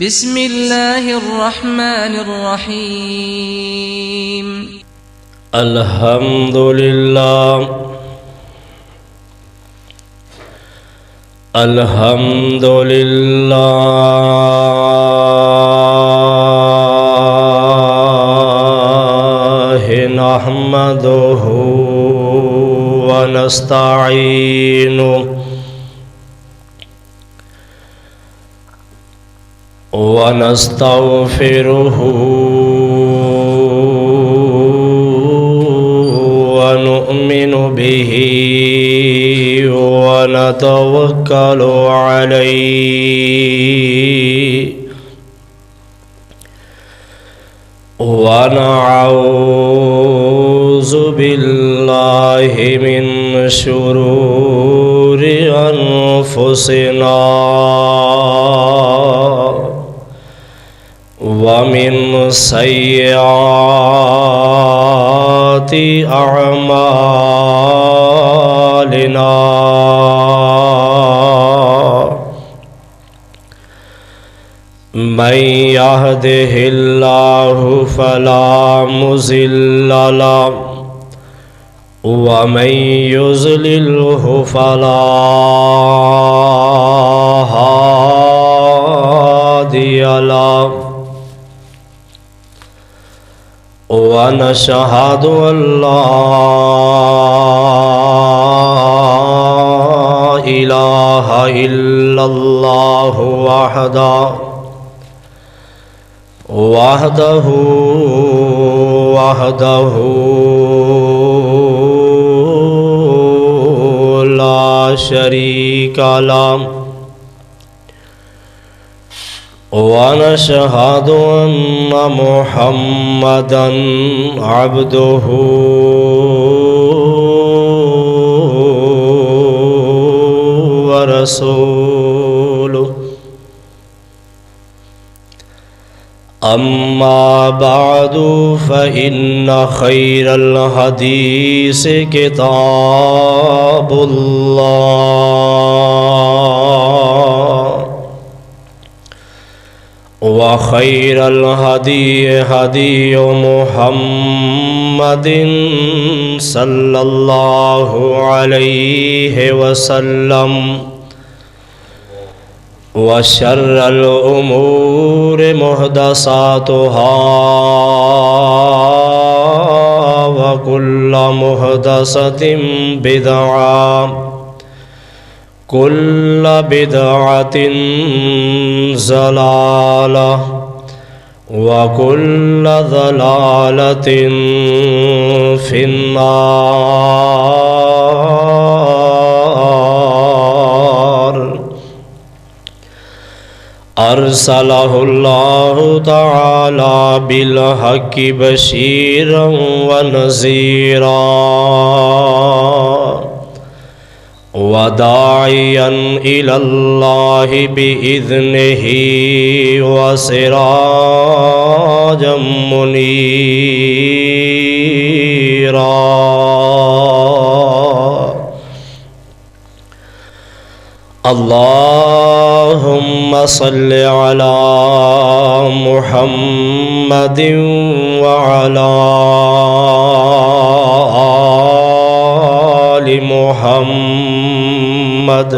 بسم الله الرحمن الرحيم. الحمد لله الحمد لله نحمده ونستعينه ونستغفره ونؤمن به ونتوكل عليه ونعوذ بالله من شرور أنفسنا ومن سيئات أعمالنا من يهده الله فلا مضل له ومن يضلله فلا هادي له ونشهد أن لا إله إلا الله وحده لا شريك له ونشهد أن محمدًا عبده ورسوله. أما بعد فإن خير الحديث كتاب الله وخير الهدي هدي محمد صلى الله عليه وسلم وشر الأمور محدثاتها وكل محدثة بدعة كل بدعة ضلالة وكل ضلالة في النار. أرسله الله تعالى بالحق بشيرا ونذيرا وداعيا إلى الله بإذنه وسراجا منيرا. اللهم صل على محمد وعلى آل محمد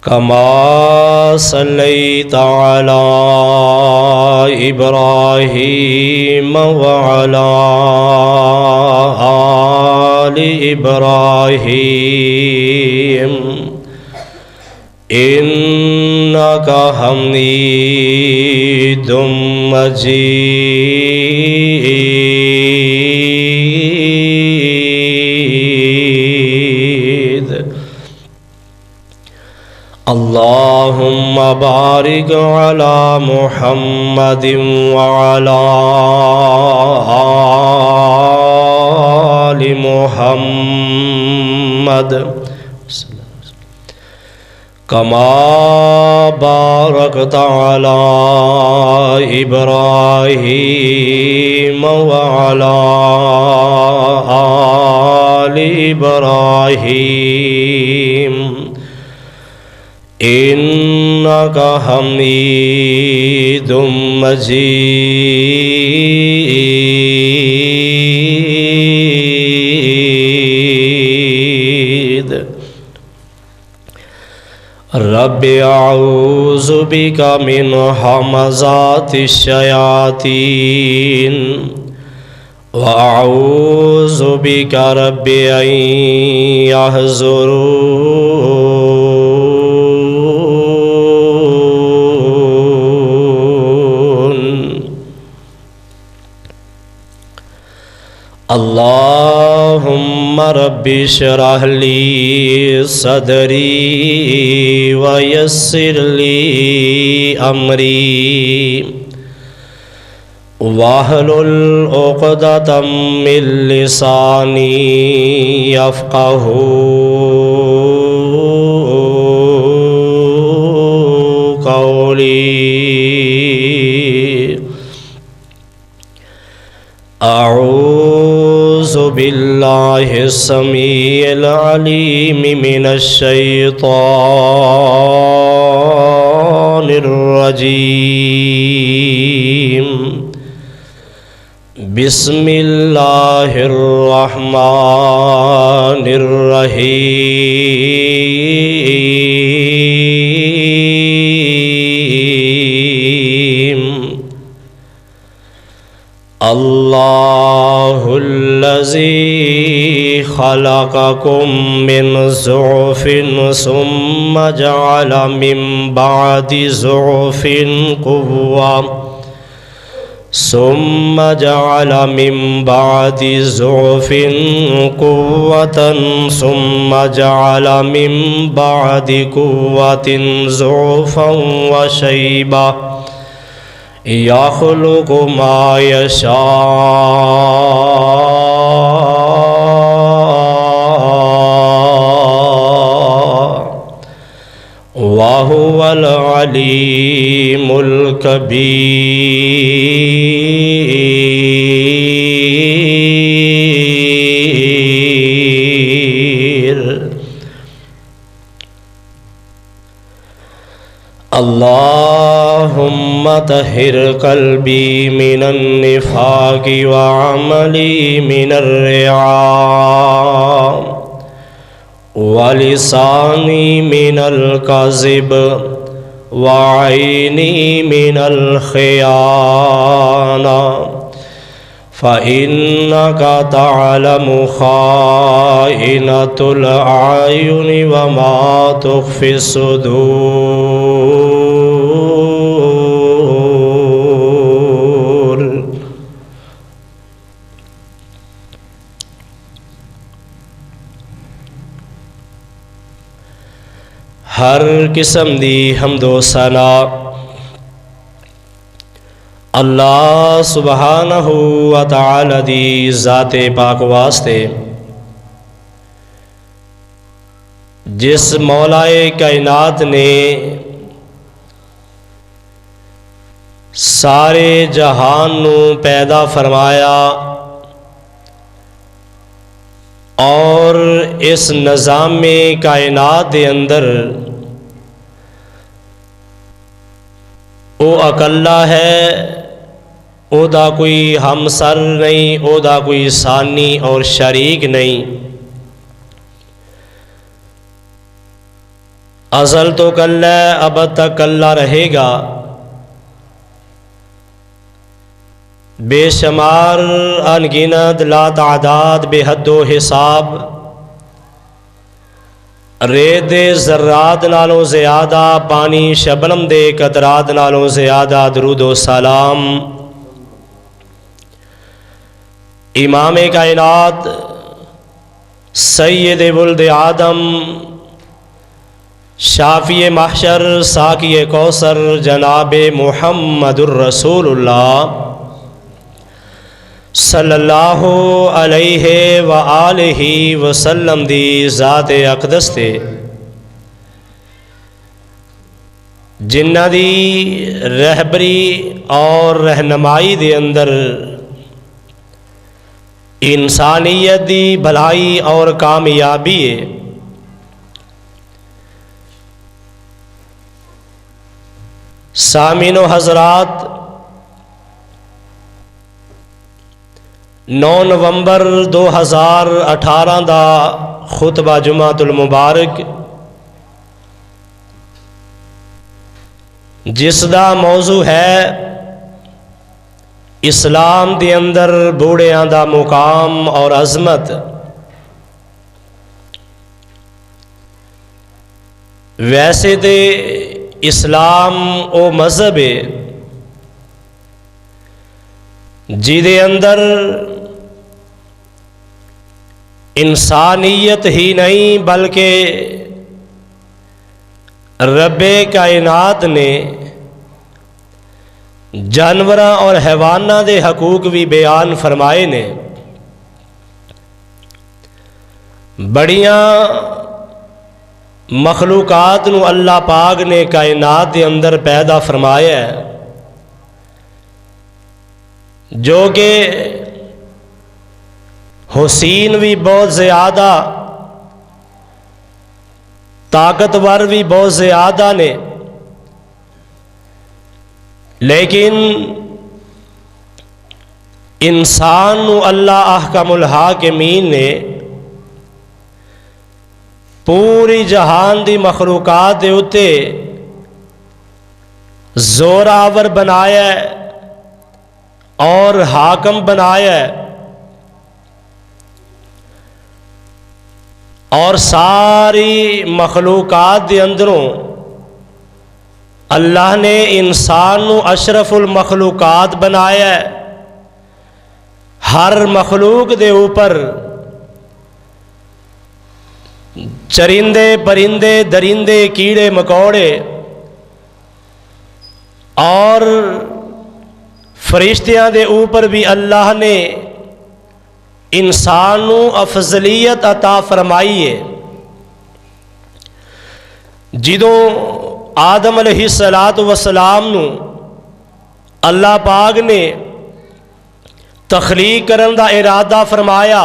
كما صليت على إبراهيم وعلى آل إبراهيم إنك حميد مجيد. اللهم بارك على محمد وعلى آل محمد كما باركت على إبراهيم وعلى آل إبراهيم إنك إنك حميد مجيد رب أعوذ بك من همزات الشياطين وأعوذ بك رب أن يحضرون اللهم رب اشرح لي صدري ويسر لي أمري واحلل عقدة من لساني يفقهوا قولي أعوذ بالله السميع العليم من الشيطان الرجيم بسم الله الرحمن الرحيم الله الذي خلقكم من ضعف ثم جعل من بعد ضعف قوة ثم جعل من بعد ضعف قوة ثم جعل من بعد قوة ضعفا وشيبة يخلق ما يشاء وهو العليم الكبير اللهم طهر قلبي من النفاق وعملي من الرياء ولساني من الكذب وعيني من الخيانة فإنك تعلم خائنة الأعين وما تخفي الصدور ہر قسم دی حمد و ثنا اللہ سبحانہ و تعالی دی ذات پاک واسطے جس مولائے کائنات نے سارے جہان نو پیدا فرمایا اور اس نظام کائنات دے اندر او اکلا ہے، او دا کوئی ہمسر نہیں، او دا کوئی ثانی اور شریک نہیں۔ ازل تو کلا ہے، ابد تک کلا رہے گا۔ بے شمار انگنت لا تعداد بے حد و حساب ریت دے ذرات نالوں زیادہ، پانی شبنم دے قطرات نالوں زیادہ درود و سلام امام کائنات سید ولد آدم شافی محشر ساقی کوثر جناب محمد الرسول اللہ صلی اللہ علیہ وآلہ وسلم دی ذات اقدس تے جنہ دی رہبری اور رہنمائی دے اندر انسانیت دی بھلائی اور کامیابی ہے۔ سامعین و حضرات، 9 نومبر 2018 دا خطبہ جمعۃ المبارک، جس دا موضوع ہے اسلام دے اندر بوڑھیاں دا مقام اور عظمت۔ ویسے تے اسلام او مذہب ہے جدے اندر انسانیت ہی نہیں بلکہ رب کائنات نے جانوراں اور حیواناں دے حقوق بھی بیان فرمائے نے۔ بڑیاں مخلوقات نو اللہ پاک نے کائنات دے اندر پیدا فرمایا ہے، جو کہ حسین بھی بہت زیادہ، طاقتور بھی بہت زیادہ نے، لیکن انسان نو اللہ احکم الحاکمین نے پوری جہان دی مخلوقات دے اتے زوراور بنایا ہے اور حاکم بنایا ہے، اور ساری مخلوقات دے اندروں اللہ نے انسان نو اشرف المخلوقات بنایا ہے۔ ہر مخلوق دے اوپر چرندے، پرندے، درندے، کیڑے مکوڑے اور فرشتیاں دے اوپر بھی اللہ نے انسان نو افضلیت عطا فرمائی ہے۔ جدوں آدم علیہ السلام نو اللہ پاک نے تخلیق کرن دا ارادہ فرمایا،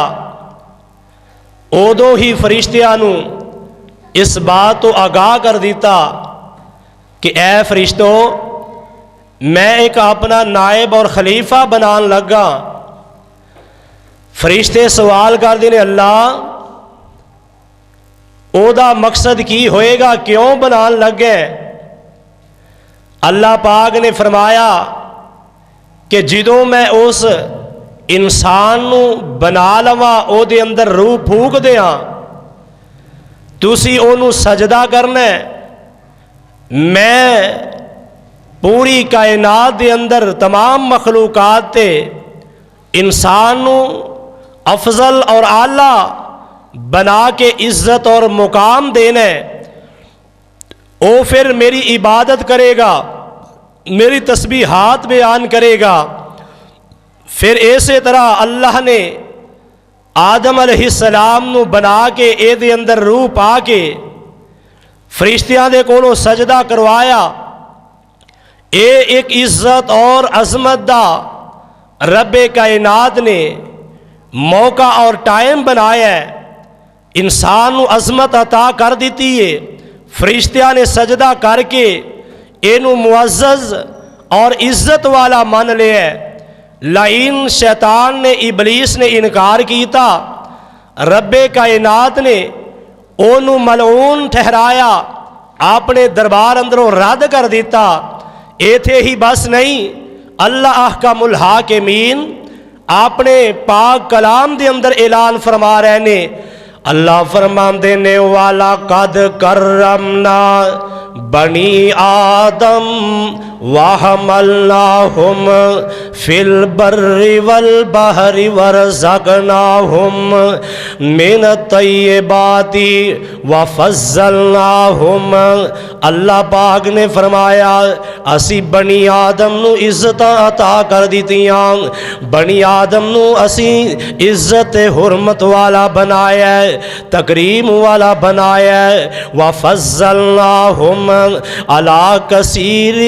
ادو ہی فرشتیاں نو اس بات تو آگاہ کر دیتا کہ اے فرشتو، میں ایک اپنا نائب اور خلیفہ بنان لگا۔ فرشتے سوال کر دینے، اللہ او دا مقصد کی ہوئے گا، کیوں بنان لگے؟ اللہ پاک نے فرمایا کہ جدوں میں اس انسان نو بنا لوا، او دے اندر روح پھونک دیاں، تسی اونوں سجدہ کرنا ہے، میں پوری کائنات دے اندر تمام مخلوقات تے انسان نو افضل اور اعلیٰ بنا کے عزت اور مقام دینا ہے، او پھر میری عبادت کرے گا، میری تسبیحات بیان کرے گا۔ پھر اسی طرح اللہ نے آدم علیہ السلام نو بنا کے اے دے اندر روح پا کے فرشتیاں دے کولوں سجدہ کروایا۔ اے ایک عزت اور عظمت دا رب کائنات نے موقع اور ٹائم بنایا ہے، انسان نو عظمت عطا کر دیتی ہے۔ فرشتیاں نے سجدہ کر کے اینو معزز اور عزت والا مان لیا ہے، لائن شیطان نے، ابلیس نے انکار کیتا، رب کائنات نے اونوں ملعون ٹھہرایا، اپنے دربار اندروں رد کر دیتا۔ ایتھے ہی بس نہیں، اللہ احکم الحاکمین اپنے پاک کلام دے اندر اعلان فرما رہے نے۔ اللہ فرماندے نے، وَلَقَدْ كَرَّمْنَا بنی آدم وَحَمَلْنَاهُمْ فِي الْبَرِّ وَالْبَحْرِ وَرَزَقْنَاهُمْ مِنَ الطَّيِّبَاتِ وَفَضَّلْنَاهُمْ۔ اللہ پاک نے فرمایا، اسی بنی آدم نو عزت عطا کر دیتیاں، بنی آدم نو اسی عزت حرمت والا بنایا ہے، تکریم والا بنایا ہے۔ وَفَضَّلْنَاهُمْ عَلَىٰ كَثِيرٍ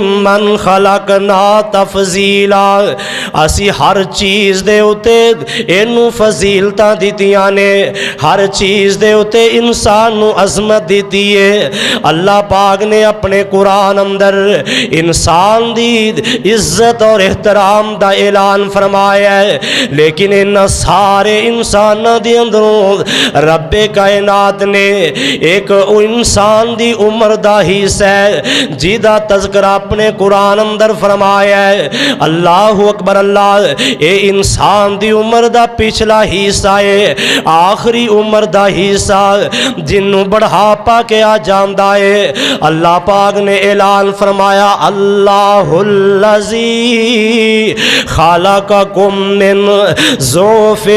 ممن خلقنا تفضیلا اسی ہر چیز دے اتے اینو فضیلتاں دتیاں نے ہر چیز دے اتے انسان نو عظمت دیتی ہے اللہ پاک نے اپنے قرآن اندر انسان دی عزت اور احترام دا اعلان فرمایا ہے لیکن ان سارے انساناں دے اندروں رب کائنات نے ایک انسان دی عمر دا حصہ ہے جیدہ تذکرہ اپنے قرآن اندر فرمایا ہے اللہ اکبر اللہ اے انسان دی عمر دا پچھلا حصہ ہے آخری عمر دا حصہ جنوں بڑھاپا کے آ جاندا ہے اللہ پاک نے اعلان فرمایا اللہ الذی خلقکم من ضعف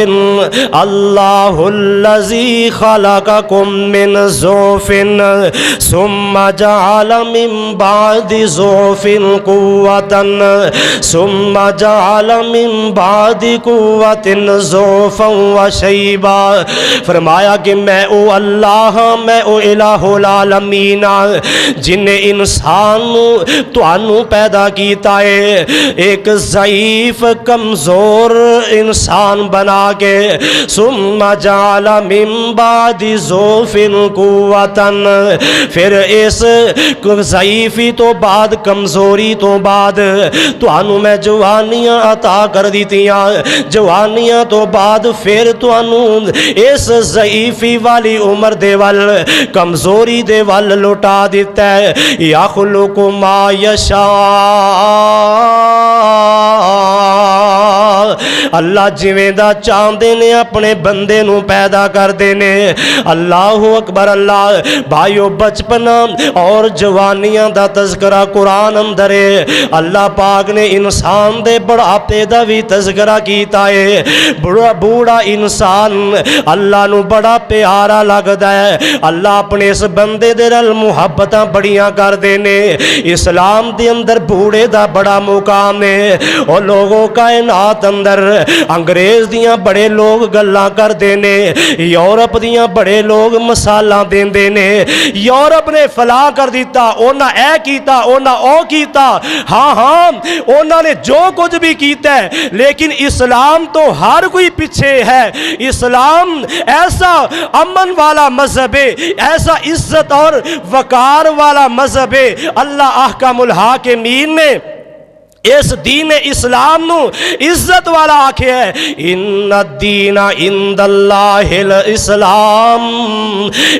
اللہ الذی خلقکم من ضعف ثم جعل من بعد ضعف قوة ثم جعل من بعد قوة ضعفا وشیبا فرمایا کہ میں او اللہ میں او الہ العالمین جن نے انسان توانو پیدا کیتا ہے ایک ضعیف کمزور انسان بنا کے ثم جعل من بعد ضعف قوة پھر اس ضعیفی تو بعد کمزوری تو بعد توانو میں جوانیاں عطا کر دیتیاں جوانیاں تو بعد پھر توانو اس ضعیفی والی عمر دے وال کمزوری دے وال لٹا دیتا ہے یخلق ما یشاء اللہ جویں دا چاہندے نے اپنے بندے نو پیدا کر دینے اللہ اکبر اللہ بھائیو بچپنا اور جوانیاں دا تذکرہ قرآن اندر ہے اللہ پاک نے انسان دے بڑھاپے دا بھی تذکرہ کیتا ہے بوڑھا انسان اللہ نو بڑا پیارا لگدا ہے اللہ اپنے اس بندے دے نال محبتاں بڑیاں کر دینے اسلام دے اندر بوڑھے دا بڑا مقام ہے اور لوگوں کائنات اندر انگریز دیاں بڑے لوگ گلاں کر دینے یورپ دیاں بڑے لوگ مثالاں دین دینے یورپ نے فلاں کر دیتا اونا اے کیتا اونا او کیتا ہاں ہاں اونا نے جو کچھ بھی کیتا ہے لیکن اسلام تو ہر کوئی پیچھے ہے اسلام ایسا امن والا مذہب ہے ایسا عزت اور وقار والا مذہب ہے اللہ احکم الحاکمین نے اس دین اسلام نو عزت والا آکھے ہے ان الدین عند اللہ الاسلام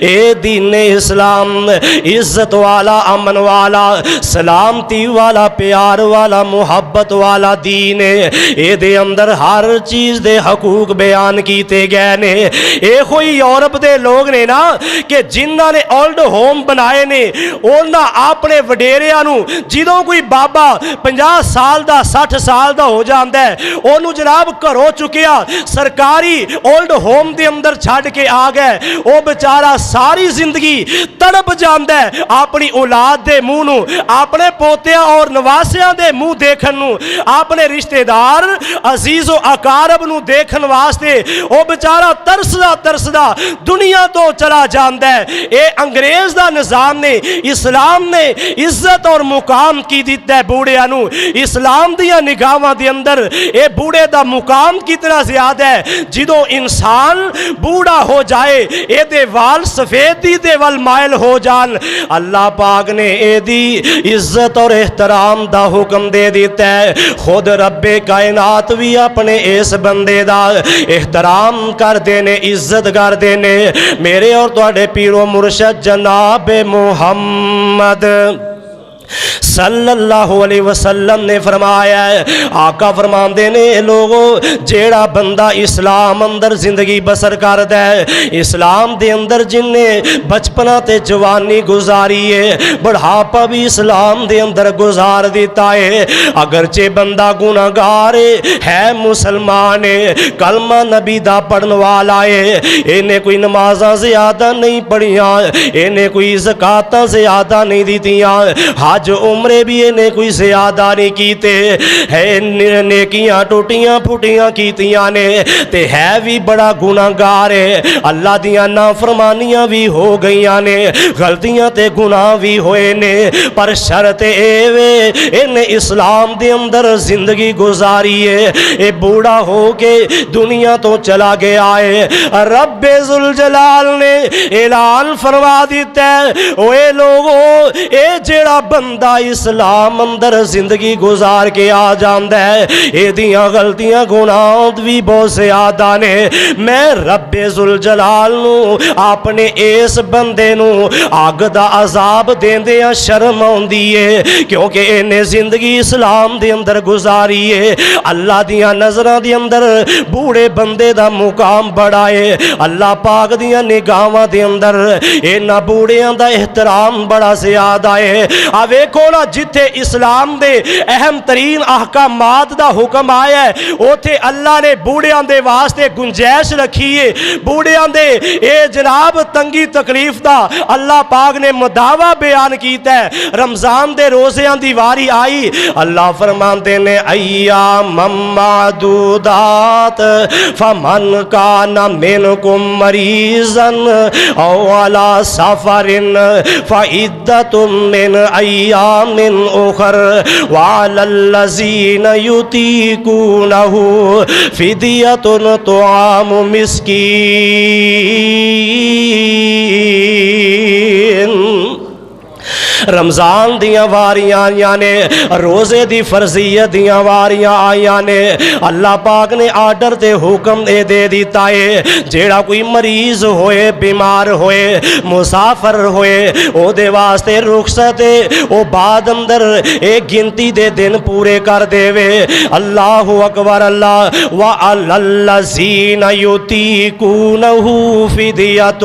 اے دین اسلام عزت والا امن والا سلامتی والا پیار والا محبت والا دین ہے اے دے اندر ہر چیز دے حقوق بیان کیتے گئے نے اے کوئی یورپ دے لوگ نے نا کہ جنہاں نے اولڈ ہوم بنائے نے انہاں اپنے وڈیریاں نو جدوں کوئی بابا 50 سال دا 60 سال دا ہو جاندہ ہے انہوں جناب کرو چکیا سرکاری اولڈ ہوم دے اندر چھاڑ کے آگئے وہ بچارہ ساری زندگی تڑپ جاندہ ہے اپنی اولاد دے مونو اپنے پوتیاں اور نواسیاں دے مو دیکھن نو اپنے رشتہ دار عزیز و اقارب نو دیکھن واسطے وہ بچارہ ترسدہ دنیا تو چلا جاندہ ہے اے انگریز دا نظام نے اسلام نے عزت اور مقام کی دیتا ہے بوڑھے انو اسلام دیا نگاہاں دے اندر اے بوڑھے دا مقام کتنا زیادہ ہے جدوں انسان بوڑھا ہو جائے اے دے وال سفیدی دے وال مائل ہو جان اللہ پاک نے اے دی عزت اور احترام دا حکم دے دیتا ہے خود رب کائنات بھی اپنے اس بندے دا احترام کر دینے عزت کر دینے میرے اور تواڈے پیر و مرشد جناب محمد صلی اللہ علیہ وسلم نے فرمایا ہے آقا فرمان دینے لوگوں جیڑا بندہ اسلام اندر زندگی بسر کر دے اسلام دے اندر جن نے بچپنا تے جوانی گزاری ہے بڑھاپا بھی اسلام دے اندر گزار دیتا ہے اگرچہ بندہ گناہگار ہے مسلمان ہے کلمہ نبی دا پڑھن والا ہے انہیں کوئی نمازاں زیادہ نہیں پڑھیاں انہیں کوئی زکاتاں زیادہ نہیں دیتیاں حج عمرے بھی انہیں کوئی زیادہ نہیں کیتے ہے نیکیاں ٹوٹیاں پھٹیاں کیتیاں نے تے ہے بھی بڑا گناہگار ہے اللہ دیاں نافرمانیاں بھی ہو گئیاں نے غلطیاں تے گناہ بھی ہوئے نے پر شرط اے وے انہیں اسلام دے اندر زندگی گزاری ہے اے بوڑھا ہو کے دنیا تو چلا گیا ہے رب ذوالجلال نے اعلان فرما دیتا ہے اوے لوگو اے جڑا بندہ اسلام اندر زندگی گزار کے آ جاندا ہے اے دیاں غلطیاں گناہ بھی بہت زیادہ نے میں رب ذوالجلال نو اپنے اس بندے نو اگ دا عذاب دیندیاں شرم آندی ہے کیونکہ انہیں زندگی اسلام دے اندر گزاری ہے اللہ دیاں نظراں دے اندر بوڑھے بندے دا مقام بڑا ہے اللہ پاک دیاں نگاہاں دے اندر انہاں بوڑھیاں دا احترام بڑا زیادہ ہے آ ویکھو نا جتھے اسلام دے اہم ترین احکامات دا حکم آیا ہے اوتھے اللہ نے بوڑھیاں دے واسطے گنجائش رکھی ہے بوڑھیاں دے اے جناب تنگی تکلیف دا اللہ پاک نے مداوا بیان کیتا ہے رمضان دے روزیاں دی واری آئی اللہ فرماندے نے ایام معدودات فمن کان منکم مریضا او علی سفر فعدۃ من ایام اخر وعلی الذین یطیقونہ فدیۃ طعام مسکین رمضان دیاں واریاں آئیاں نے روزے دی فرضیت دیاں واریاں آئیاں نے اللہ پاک نے آرڈر تے حکم دے دیتا ہے جیڑا کوئی مریض ہوئے بیمار ہوئے مسافر ہوئے او دے واسطے رخصت او بعد اندر ایک گنتی دے دن پورے کر دے وے اللہ اکبر اللہ وَعَلَى الَّذِينَ يُطِيقُونَهُ فِدْيَةٌ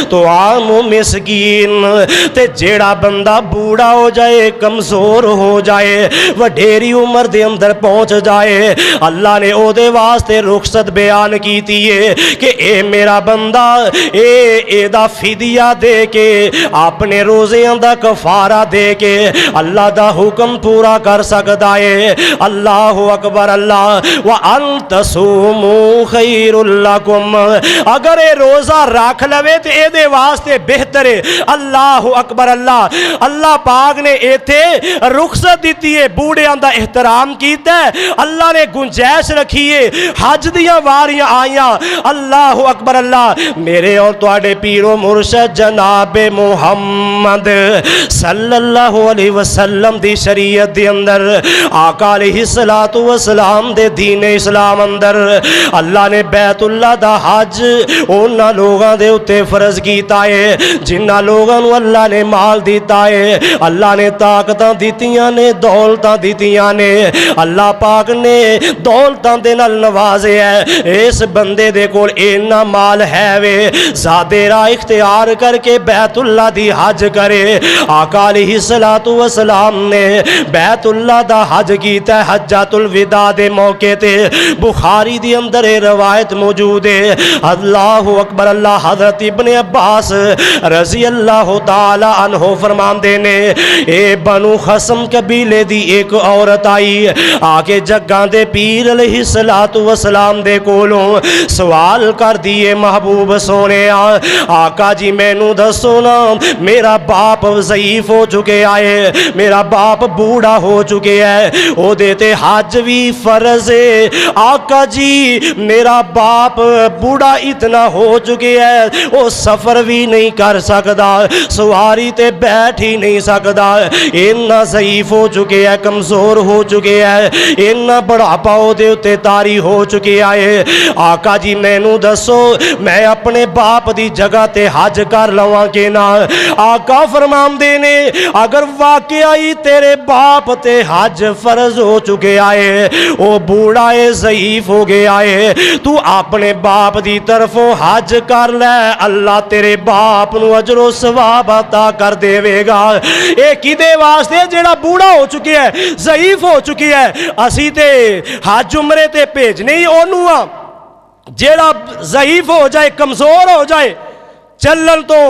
طَعَامُ مِسْكِين تے جیڑا بندہ بوڑھا ہو جائے کمزور ہو جائے وڈیری عمر دے اندر پہنچ جائے اللہ نے او دے واسطے رخصت بیان کیتی ہے کہ اے میرا بندہ اے دا فدیہ دے کے اپنے روزیاں دا کفارہ دے کے اللہ دا حکم پورا کر سکتا ہے اللہ اکبر اللہ وَأَن تَصُومُوا خَيْرٌ لَكُمْ اگر اے روزہ رکھ لوے تو اے دے واسطے بہتر ہے اللہ اکبر اللہ اللہ پاک نے ایتھے رخصت دیتی ہے بوڑھیاں دا احترام کیتا ہے اللہ نے گنجائش رکھی ہے حج دیاں واریاں آئیاں اللہ اکبر اللہ میرے اور تواڈے پیر و مرشد جناب محمد صلی اللہ علیہ وسلم دی شریعت دی اندر آقا علیہ السلام دے دین اسلام اندر اللہ نے بیت اللہ دا حج اونا لوگاں دے اتے فرض کیتا ہے جنہ لوگاں نو اللہ نے مال دیتا ہے اللہ نے طاقتاں دیتیاں نے دولتاں دیتیاں نے اللہ پاک نے دولتاں دے نال نوازے ہے اس بندے دے کول اینا مال ہے وے زادے راہ اختیار کر کے بیت اللہ دی حج کرے آقا علیہ السلام نے بیت اللہ دا حج کیتا ہے حجۃ الوداع دے موقع تے بخاری دی اندر روایت موجود ہے اللہ اکبر اللہ حضرت ابن عباس رضی اللہ تعالی عنہ فرماندے نے اے بنو خصم قبیلے دی ایک عورت آئی آکے جگاں دے پیر علیہ السلام دے کولوں سوال کر دیے محبوب سونے آقا جی میں نو دسو نا میرا باپ ضعیف ہو چکے آئے میرا باپ بوڑھا ہو چکے ہے او دیتے حج بھی فرض ہے آقا جی میرا باپ بوڑھا اتنا ہو چکے ہے او سفر بھی نہیں کر سکتا سواری تے بیٹھ ہی نہیں سکتا اتنا ضعیف ہو چکے ہے کمزور ہو چکے ہے اتنا بڑھاپا دے اتے تاری ہو چکے آئے آقا جی میں نو دسو میں اپنے باپ دی جگہ تے حج کر لواں کے نا آقا فرماندے نے اگر واقعی تیرے باپ تے حج فرض ہو چکے آئے او بوڑھا ہے ضعیف ہو گیا ہے تو اپنے باپ دی طرفوں حج کر لے اللہ تیرے باپ نو اجر و ثواب عطا کر دے وے گا اے کدے واسطے جیڑا بوڑھا ہو چکی ہے ضعیف ہو چکی ہے اسی تے حج عمرے تے بھیجنے ہی اونوں آ جیڑا ضعیف ہو جائے کمزور ہو جائے چلن تو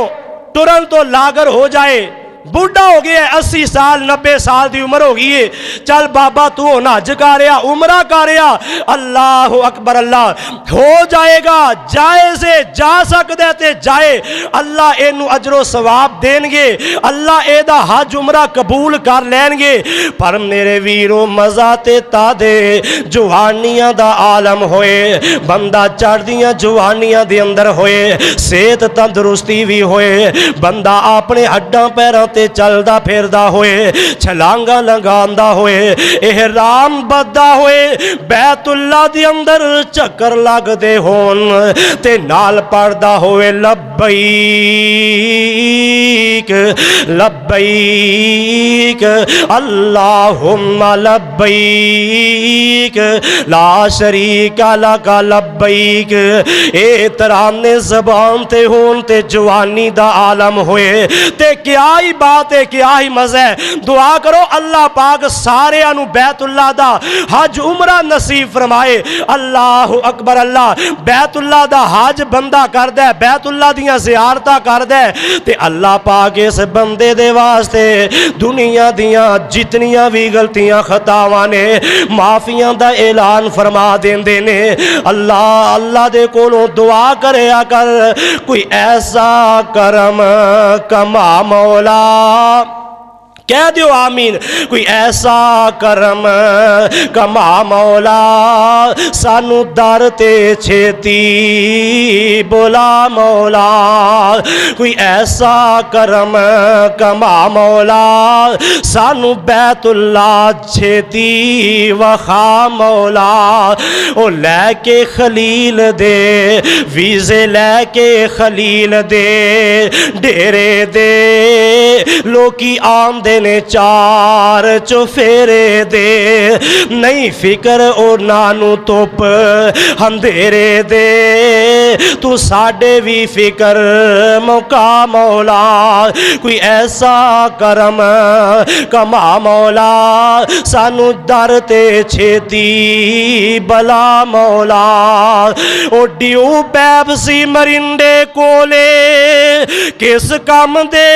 ٹرن تو لاگر ہو جائے بوڑھا ہو گیا ہے 80 سال 90 سال دی عمر ہو گئی ہے چل بابا تو ہونا حج کر رہا عمرہ کر رہا اللہ اکبر اللہ ہو جائے گا جائے سے جا سکتا ہے تے جائے اللہ اینو اجر و ثواب دین گے اللہ اے دا حج عمرہ قبول کر لین گے پر میرے ویرو مزہ تے تا دے جوانیاں دا عالم ہوئے بندہ چڑھ دیاں جوانیاں دے اندر ہوئے صحت تندرستی بھی ہوئے بندہ اپنے ہڈاں پیراں تے چلدا پھردا ہوئے چھلانگا لگاندا ہوئے احرام بددا ہوئے بیت اللہ دے اندر چکر لگ دے ہون تے نال پڑھدا ہوئے لبیک لبیک اللہم لبیک لا شریک لک لبیک اے ترانے زبان تے ہون تے جوانی دا عالم ہوئے تے کیا ہی بات ہے کیا ہی مزہ ہے دعا کرو اللہ پاک سارے انو بیت اللہ دا حج عمرہ نصیب فرمائے اللہ اکبر اللہ بیت اللہ دا حج بندہ کر دے بیت اللہ دیاں زیارتہ کر دے تے اللہ پاک اس بندے دے واسطے دنیا دیاں جتنیاں بھی غلطیاں خطاواں نے معافیاں دا اعلان فرما دیندے نے اللہ دے کولوں دعا کریا کر کوئی ایسا کرم کما مولا کہہ دیو آمین کوئی ایسا کرم کما مولا سانو در تے چھیتی بولا مولا کوئی ایسا کرم کما مولا سانو بیت اللہ چھیتی وخا مولا او لے کے خلیل دے ویزے لے کے خلیل دے ڈیرے دے لوکی آم دے نے چار چوفیرے دے نہیں فکر او نانو توپ اندھیرے دے تو ساڑے بھی فکر موقع مولا کوئی ایسا کرم کما مولا سانو در تے چھیتی بلا مولا او ڈیو پیپسی مرنڈے کولے کس کام دے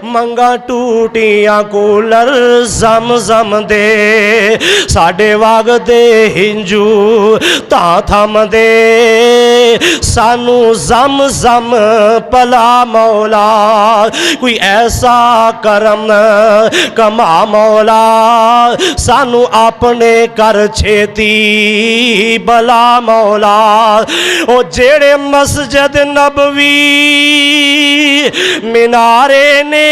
منگا ٹوٹیاں کولر زم زم دے ساڑے واگ دے ہنجو تا تھم دے سانو زم زم پلا مولا کوئی ایسا کرم کما مولا سانو اپنے کر چھیتی بلا مولا او جیڑے مسجد نبوی منارے نے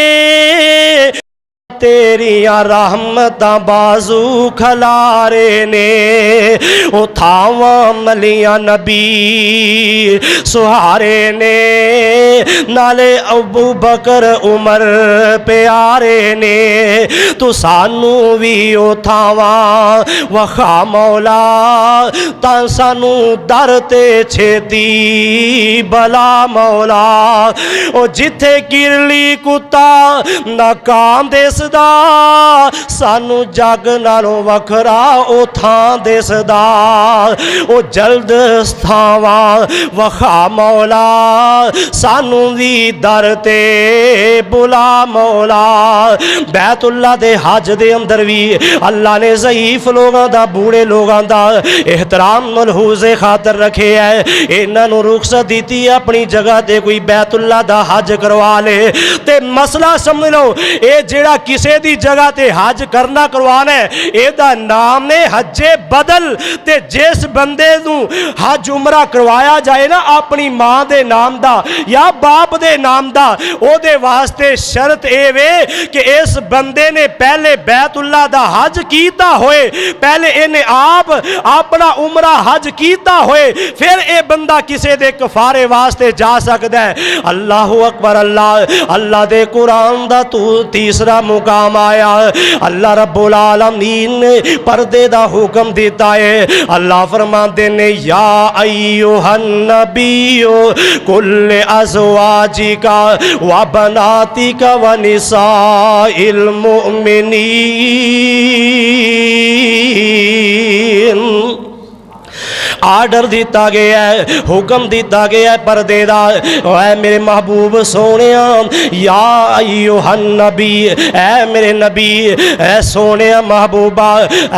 تیریاں رحمتاں بازو کھلارے نے او تھاواں ملیاں نبی سہارے نے نالے ابو بکر عمر پیارے نے تو سانو بھی او تھاواں وخا مولا تا سانو در تے چھیتی بلا مولا او جتھے گرلی کتا ناکام دیس دا سانو جگ نالوں وکھرا او تھان دیس دا او جلد ستھاواں وخا مولا سانو بھی در تے بلا مولا بیت اللہ دے حج دے اندر بھی اللہ نے ضعیف لوگاں دا بوڑے لوگاں دا احترام ملحوظ خاطر رکھے ہے انہاں نو رخصت دیتی اپنی جگہ تے کوئی بیت اللہ دا حج کروا لے تے مسئلہ سمجھ لو اے جیڑا کسے دی جگہ تے حج کرنا کروانا ہے اے دا نام نے حج بدل تے جس بندے نو حج عمرہ کروایا جائے نا اپنی ماں دے نام دا یا باپ دے نام دا او دے واسطے شرط اے وے کہ اس بندے نے پہلے بیت اللہ دا حج کیتا ہوئے پہلے انہیں آپ اپنا عمرہ حج کیتا ہوئے پھر اے بندہ کسے دے کفارے واسطے جا سکتا ہے اللہ اکبر اللہ دے قرآن دا تو تیسرا مقام آیا اللہ رب العالمین نے پردے دا حکم دیتا ہے اللہ فرماتے نے یا ایوہ النبیو کل ازواجکا و بناتکا و نساء المؤمنین آرڈر دیتا گیا ہے, حکم دیتا گیا ہے پردے دا. اے میرے محبوب سونیا, یا ایھا النبی, اے میرے نبی, اے سونیا محبوبہ,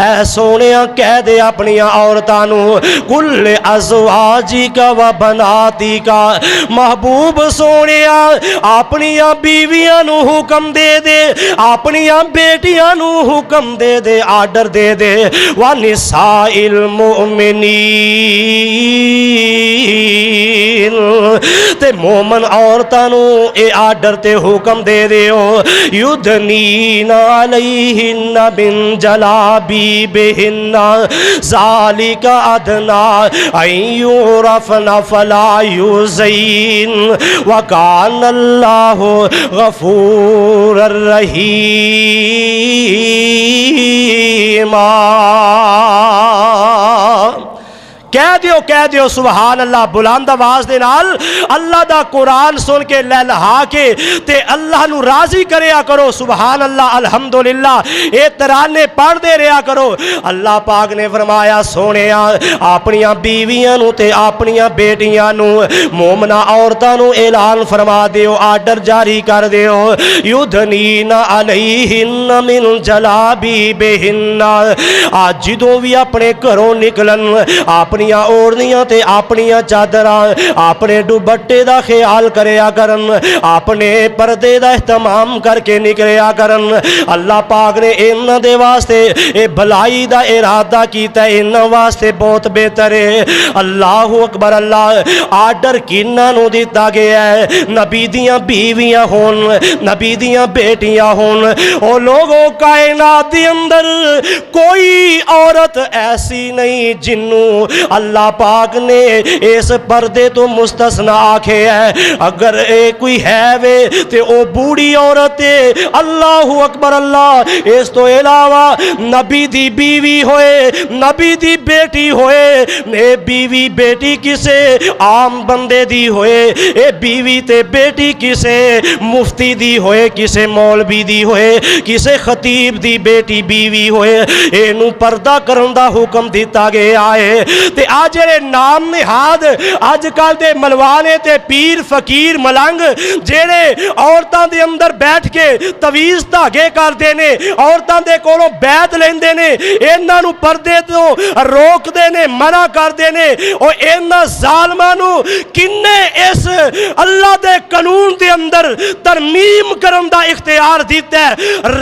اے سونیا کہہ دے اپنی عورتاں نو, کل ازواجک و بناتک, محبوب سونیا اپنی بیویاں نو حکم دے دے, اپنی بیٹیاں نو حکم دے دے, آرڈر دے دے, وَنِسَاءِ الْمُؤْمِنِينَ, تے مومن عورتاں نو اے آرڈر تے حکم دے دیو, یُدْنِینَ عَلَیہن مِن جَلَابِیبِہن ذَلِکَ أَدْنَىٰ أَن یُعْرَفْنَ فَلَا یُؤْذَیْنَ وَکَانَ اللَّہُ غَفُورًا رَحِیمًا. کہہ دیو سبحان اللہ بلند آواز دے نال, اللہ دا قرآن سن کے لہلہا کے تے اللہ نو راضی کریا کرو. سبحان اللہ الحمدللہ اے ترانے پڑھ دے رہا کرو. اللہ پاک نے فرمایا سونیا اپنیاں بیویاں نو تے اپنیاں بیٹیاں نو, مومنہ عورتاں نو اعلان فرما دیو, آرڈر جاری کر دیو, یُدْنِینَ عَلَیہن مِن جَلَابِیبِہن, آج جدوں بھی اپنے گھروں نکلن اپنیاں اوڑھنیاں تے اپنیاں چادراں اپنے دوپٹے دا خیال کریا کرن, اپنے پردے دا اہتمام کر کے نکلیا کرن. اللہ پاک نے انہاں دے واسطے اے بھلائی دا ارادہ کیتا ہے, انہاں واسطے بہت بہتر ہے. اللہ اکبر اللہ. آرڈر کنہاں نو دیتا گیا ہے, نبی دیاں بیویاں ہون, نبی دیاں بیٹیاں ہون. او لوگوں کائنات دے اندر کوئی عورت ایسی نہیں جنوں اللہ پاک نے اس پردے تو مستثنا آکھے ہے. اگر اے کوئی ہے وے تے او بوڑھی عورت ہے. اللہ اکبر اللہ. اس تو علاوہ نبی دی بیوی ہوئے, نبی دی بیٹی ہوئے, اے بیوی بیٹی کسے عام بندے دی ہوئے, اے بیوی تے بیٹی کسے مفتی دی ہوئے, کسے مولوی دی ہوئے, کسے خطیب دی بیٹی بیوی ہوئے, اینو پردہ کرن دا حکم دیتا گیا ہے. تے آج جڑے نام نہاد اج کل دے ملوانے تے پیر فقیر ملنگ جڑے عورتاں دے اندر بیٹھ کے تویز دھاگے کر دینے, عورتاں دے کولوں بیعت لیندے نے, انہاں نو پردے تو روک دینے, منع کر دینے. او انہاں ظالماں نو کنے اس اللہ دے قانون دے اندر ترمیم کرن دا اختیار دیتا ہے.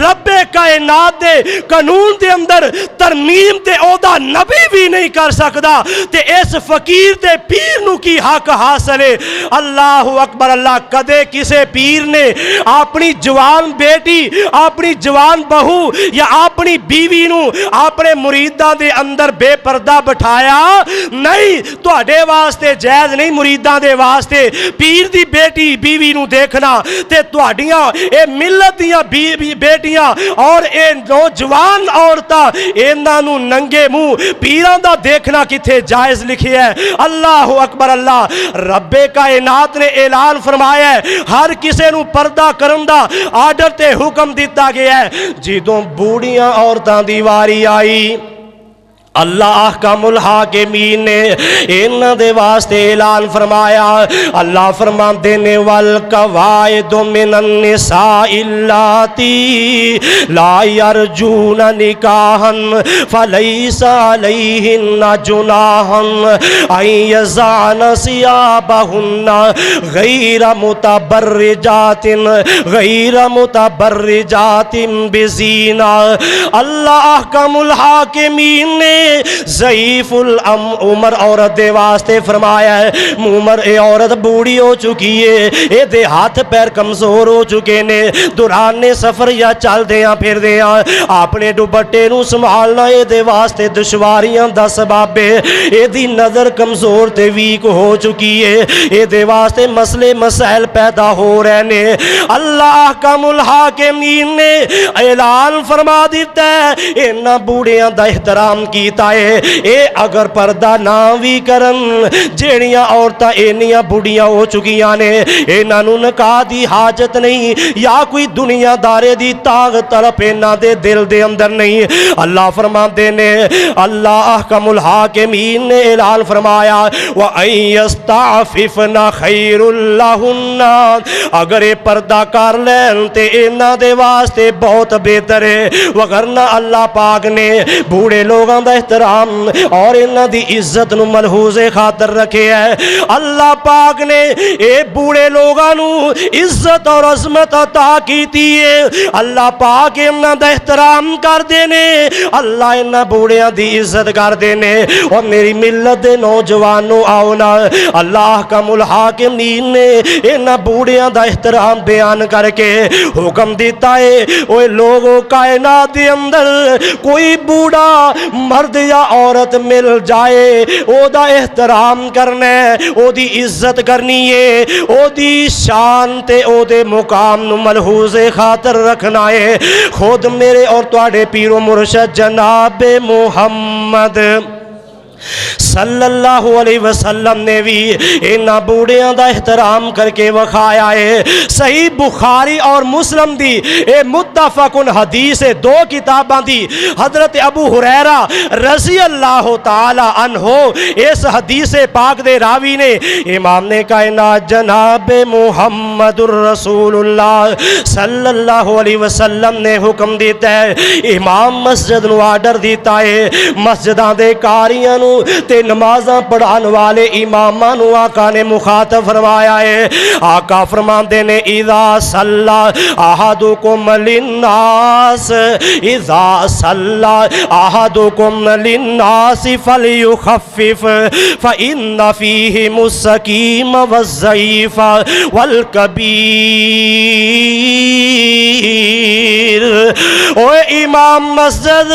رب کائنات دے قانون دے اندر ترمیم تے او دا نبی بھی نہیں کر سکدا, تے اس فقیر تے پیر نو کی حق حاصل ہے. اللہ اکبر اللہ. کدے کسے پیر نے اپنی جوان بیٹی, اپنی جوان بہو یا اپنی بیوی نو اپنے مریداں دے اندر بے پردہ بٹھایا نہیں؟ تواڈے واسطے جائز نہیں, مریداں دے واسطے پیر دی بیٹی بیوی نو دیکھنا تے تواڈیاں اے ملت دیاں بیٹیاں اور اے نوجوان عورتاں انہاں نو ننگے منہ پیراں دا دیکھنا کتھے جائز لکھی ہے؟ اللہ اکبر اللہ. رب کائنات نے اعلان فرمایا ہے ہر کسے نو پردہ کرن دا آرڈر تے حکم دیتا گیا ہے. جدوں بوڑھیاں عورتاں دی واری آئی, اللہ احکام الحاکمین نے انہاں دے واسطے اعلان فرمایا. اللہ فرماندے نے والقواعد من النساء اللاتی لا یرجون نکاحا فلیس علیہن جناح ان یضعن ثیابہن غیر متبرجات بزینہ. اللہ احکام الحاکمین نے ضعیف العمر عورت دے واسطے فرمایا ہے. عمر اے عورت بوڑھی ہو چکی ہے, اے دے ہاتھ پیر کمزور ہو چکے نے, دوران سفر یا چل دیاں پھر دیاں اپنے دوپٹے نو سنبھالنا اے دے واسطے دشواریاں دا سبب ہے. اے دی نظر کمزور تے ویک ہو چکی ہے, اے دے واسطے مسئلے مسائل پیدا ہو رہے نے. اللہ احکام الحاکمین نے اعلان فرما دیتا ہے انہاں بوڑھیاں دا احترام کی کیتا ہے اے اگر پردہ نہ بھی کرن جیڑیاں عورتاں اینیاں بڑھیاں ہو چکیاں نے انہاں نوں نکاح دی حاجت نہیں یا کوئی دنیا دارے دی تاغ طلب انہاں دے دل دے اندر نہیں اللہ فرماندے نے اللہ احکم الحاکمین نے اعلان فرمایا وَأَن يَسْتَعْفِفْنَ خَيْرٌ لَهُنَّ اگر یہ پردہ کر لین تے انہاں دے واسطے بہت بہتر ہے وگرنہ اللہ پاک نے بوڑھے لوگاں دا احترام اور انہاں دی عزت نو ملحوظ خاطر رکھے ہے اللہ پاک نے اے بوڑھے لوگاں نو عزت اور عظمت عطا کیتی ہے اللہ پاک انہاں دا احترام کر دینے اللہ انہاں بوڑھیاں دی عزت کر دینے اور میری ملت دے نوجوانوں آؤنا اللہ احکم الحاکمین نے انہاں بوڑھیاں دا احترام بیان کر کے حکم دیتا ہے اوے لوگوں کائنات دے اندر کوئی بوڑھا مرد یا عورت مل جائے او دا احترام کرنا ہے او دی عزت کرنی ہے او دی شان تے او دے مقام نو ملحوظ خاطر رکھنا ہے خود میرے اور تواڈے پیر و مرشد جناب محمد صلی اللہ علیہ وسلم نے بھی انہاں بوڑھیاں دا احترام کر کے وکھایا ہے صحیح بخاری اور مسلم دی اے متفقن حدیث دو کتاباں دی حضرت ابو ہریرہ رضی اللہ تعالی عنہ اس حدیث پاک دے راوی نے امام نے کائنات جناب محمد الرسول اللہ صلی اللہ علیہ وسلم نے حکم دیتا ہے امام مسجد نو آرڈر دیتا ہے مسجداں دے کاریاں نو تے نمازاں پڑھان والے اماماں نو آقا نے مخاطب فرمایا ہے آقا فرماندے نے اذا صلی احدکم للناس اذا صلی احدکم للناس فلیخفف فإن فیہم السقیم والضعیف والکبیر اوے امام مسجد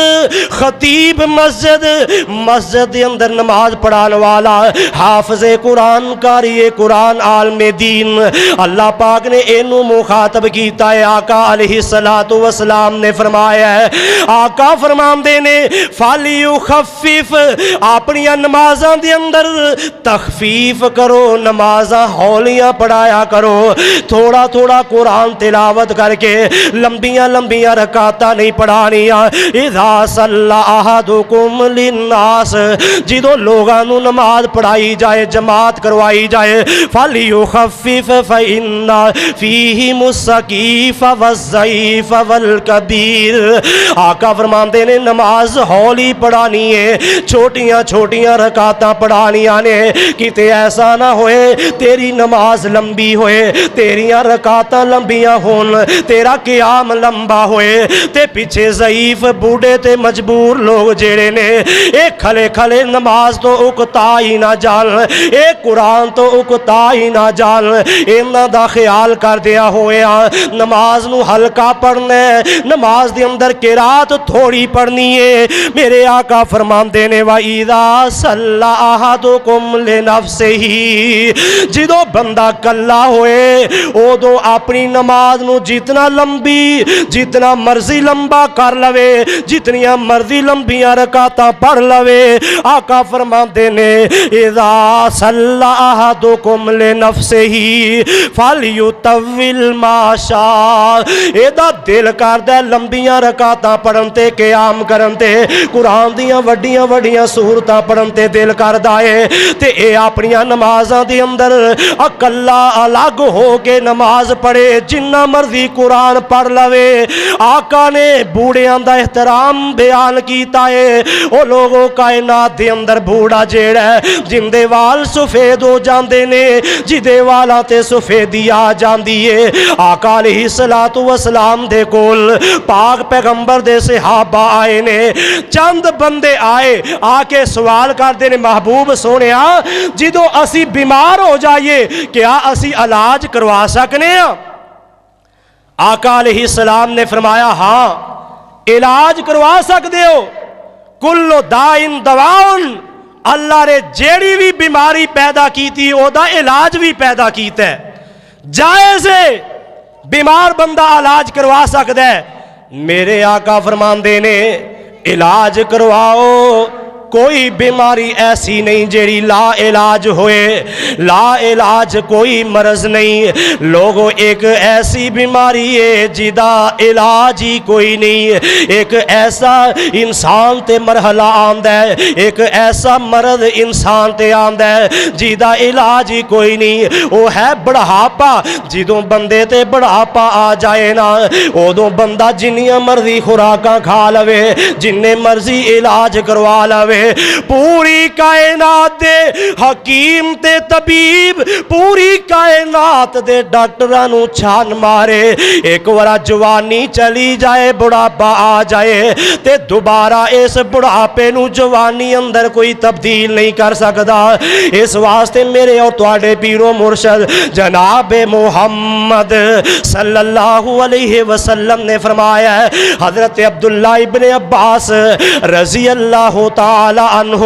خطیب مسجد مسجد اندر نماز پڑھان والا حافظ قرآن قاری قرآن عالم دین اللہ پاک نے اینو مخاطب کیتا ہے آقا علیہ السلام نے فرمایا ہے آقا فرماندے نے فَلْيُخَفِّفْ اپنی نمازاں دے اندر تخفیف کرو نمازاں ہولیاں پڑھایا کرو تھوڑا تھوڑا قرآن تلاوت کر کے لمبیاں لمبیاں رکعتاں نہیں پڑھانیاں اذا صلی احدکم للناس جدو لوگاں نو نماز پڑھائی جائے جماعت کروائی جائے فَلْيُخَفِّفْ فَإِنَّ فِيهِمُ السَّقِيفَ وَالضَّعِيفَ وَالْكَبِيرَ آقا فرماندے نے نماز ہولی پڑھانی ہے چھوٹیاں چھوٹیاں رکعتاں پڑھانیاں نے کتے ایسا نہ ہوئے تیری نماز لمبی ہوئے تیریاں رکعتاں لمبیاں ہون تیرا قیام لمبا ہوئے تے پیچھے ضعیف بوڑھے تے مجبور لوگ جیڑے نے ایک کھلے کھلے نماز تو اکتا ہی نہ جان ایک قرآن تو اکتا ہی نہ جان انہاں دا خیال کر دیا ہویا نماز نو ہلکا پڑھنا ہے نماز دے اندر قرات تھوڑی پڑھنی ہے میرے آقا فرماندے نے وَإِذَا صَلَّى أَحَدُكُمْ لِنَفْسِهِ جدو بندہ کلا ہوئے او دو اپنی نماز نو جتنا لمبی جتنا مرضی لمبا کر لوے جتنیاں مرضی لمبیاں رکعتاں پڑھ لوے آقا فرماندے نے اذا صلی احدکم لنفسه فلیطول ما شاء ایدا دل کردا لمبیاں رکعتاں پڑھن تے قیام کرن تے قرآن دیاں وڈیاں وڈیاں سورتاں پڑھن تے دل کردا ہے تے اے اپنی نمازاں دے اندر اکلا الگ ہو کے نماز پڑھے جنہ مرضی قرآن پڑھ لوے آقا نے بوڑھیاں دا احترام بیان کیتا ہے او لوگوں کائنات دے اندر بوڑھا جیڑا ہے جن دے وال سفید ہو جاندے نے جدے والا تے سفیدی آ جاندی ہے آقا علیہ السلام دے کول پاک پیغمبر دے صحابہ آئے نے چند بندے آئے آ کے سوال کر دے نے محبوب سونیا جدو اسی بیمار ہو جائیے کیا اسی علاج کروا سکنے ہیں آقا علیہ السلام نے فرمایا ہاں علاج کروا سکتے ہو کلو دائن دواؤن اللہ نے جیڑی بھی بیماری پیدا کی تھی او دا علاج بھی پیدا کیتا ہے جائز ہے بیمار بندہ علاج کروا سکتا ہے میرے آقا فرماندے نے علاج کرواؤ کوئی بیماری ایسی نہیں جیڑی لا علاج ہوئے، لا علاج کوئی مرض نہیں لوگو، ایک ایسی بیماری ہے جدا علاج ہی کوئی نہیں، ایک ایسا انسان تے مرحلہ آندہ ہے، ایک ایسا مرض انسان تے آندہ ہے جدا علاج ہی کوئی نہیں، وہ ہے بڑھاپا۔ جدوں بندے تے بڑھاپا آ جائے نا، ادوں بندہ جنیاں مرضی خوراکاں کھا لوے، جننے مرضی علاج کروا لوے، پوری کائنات دے حکیم تے طبیب، پوری کائنات دے ڈاکٹرانو چھان مارے، ایک ورا جوانی چلی جائے، بڑھاپا آ جائے تے دوبارہ اس بڑھاپے نو جوانی اندر کوئی تبدیل نہیں کر سکتا۔ اس واسطے میرے اور تواڈے پیرو مرشد جناب محمد صلی اللہ علیہ وسلم نے فرمایا ہے، حضرت عبداللہ ابن عباس رضی اللہ تعالی عنہ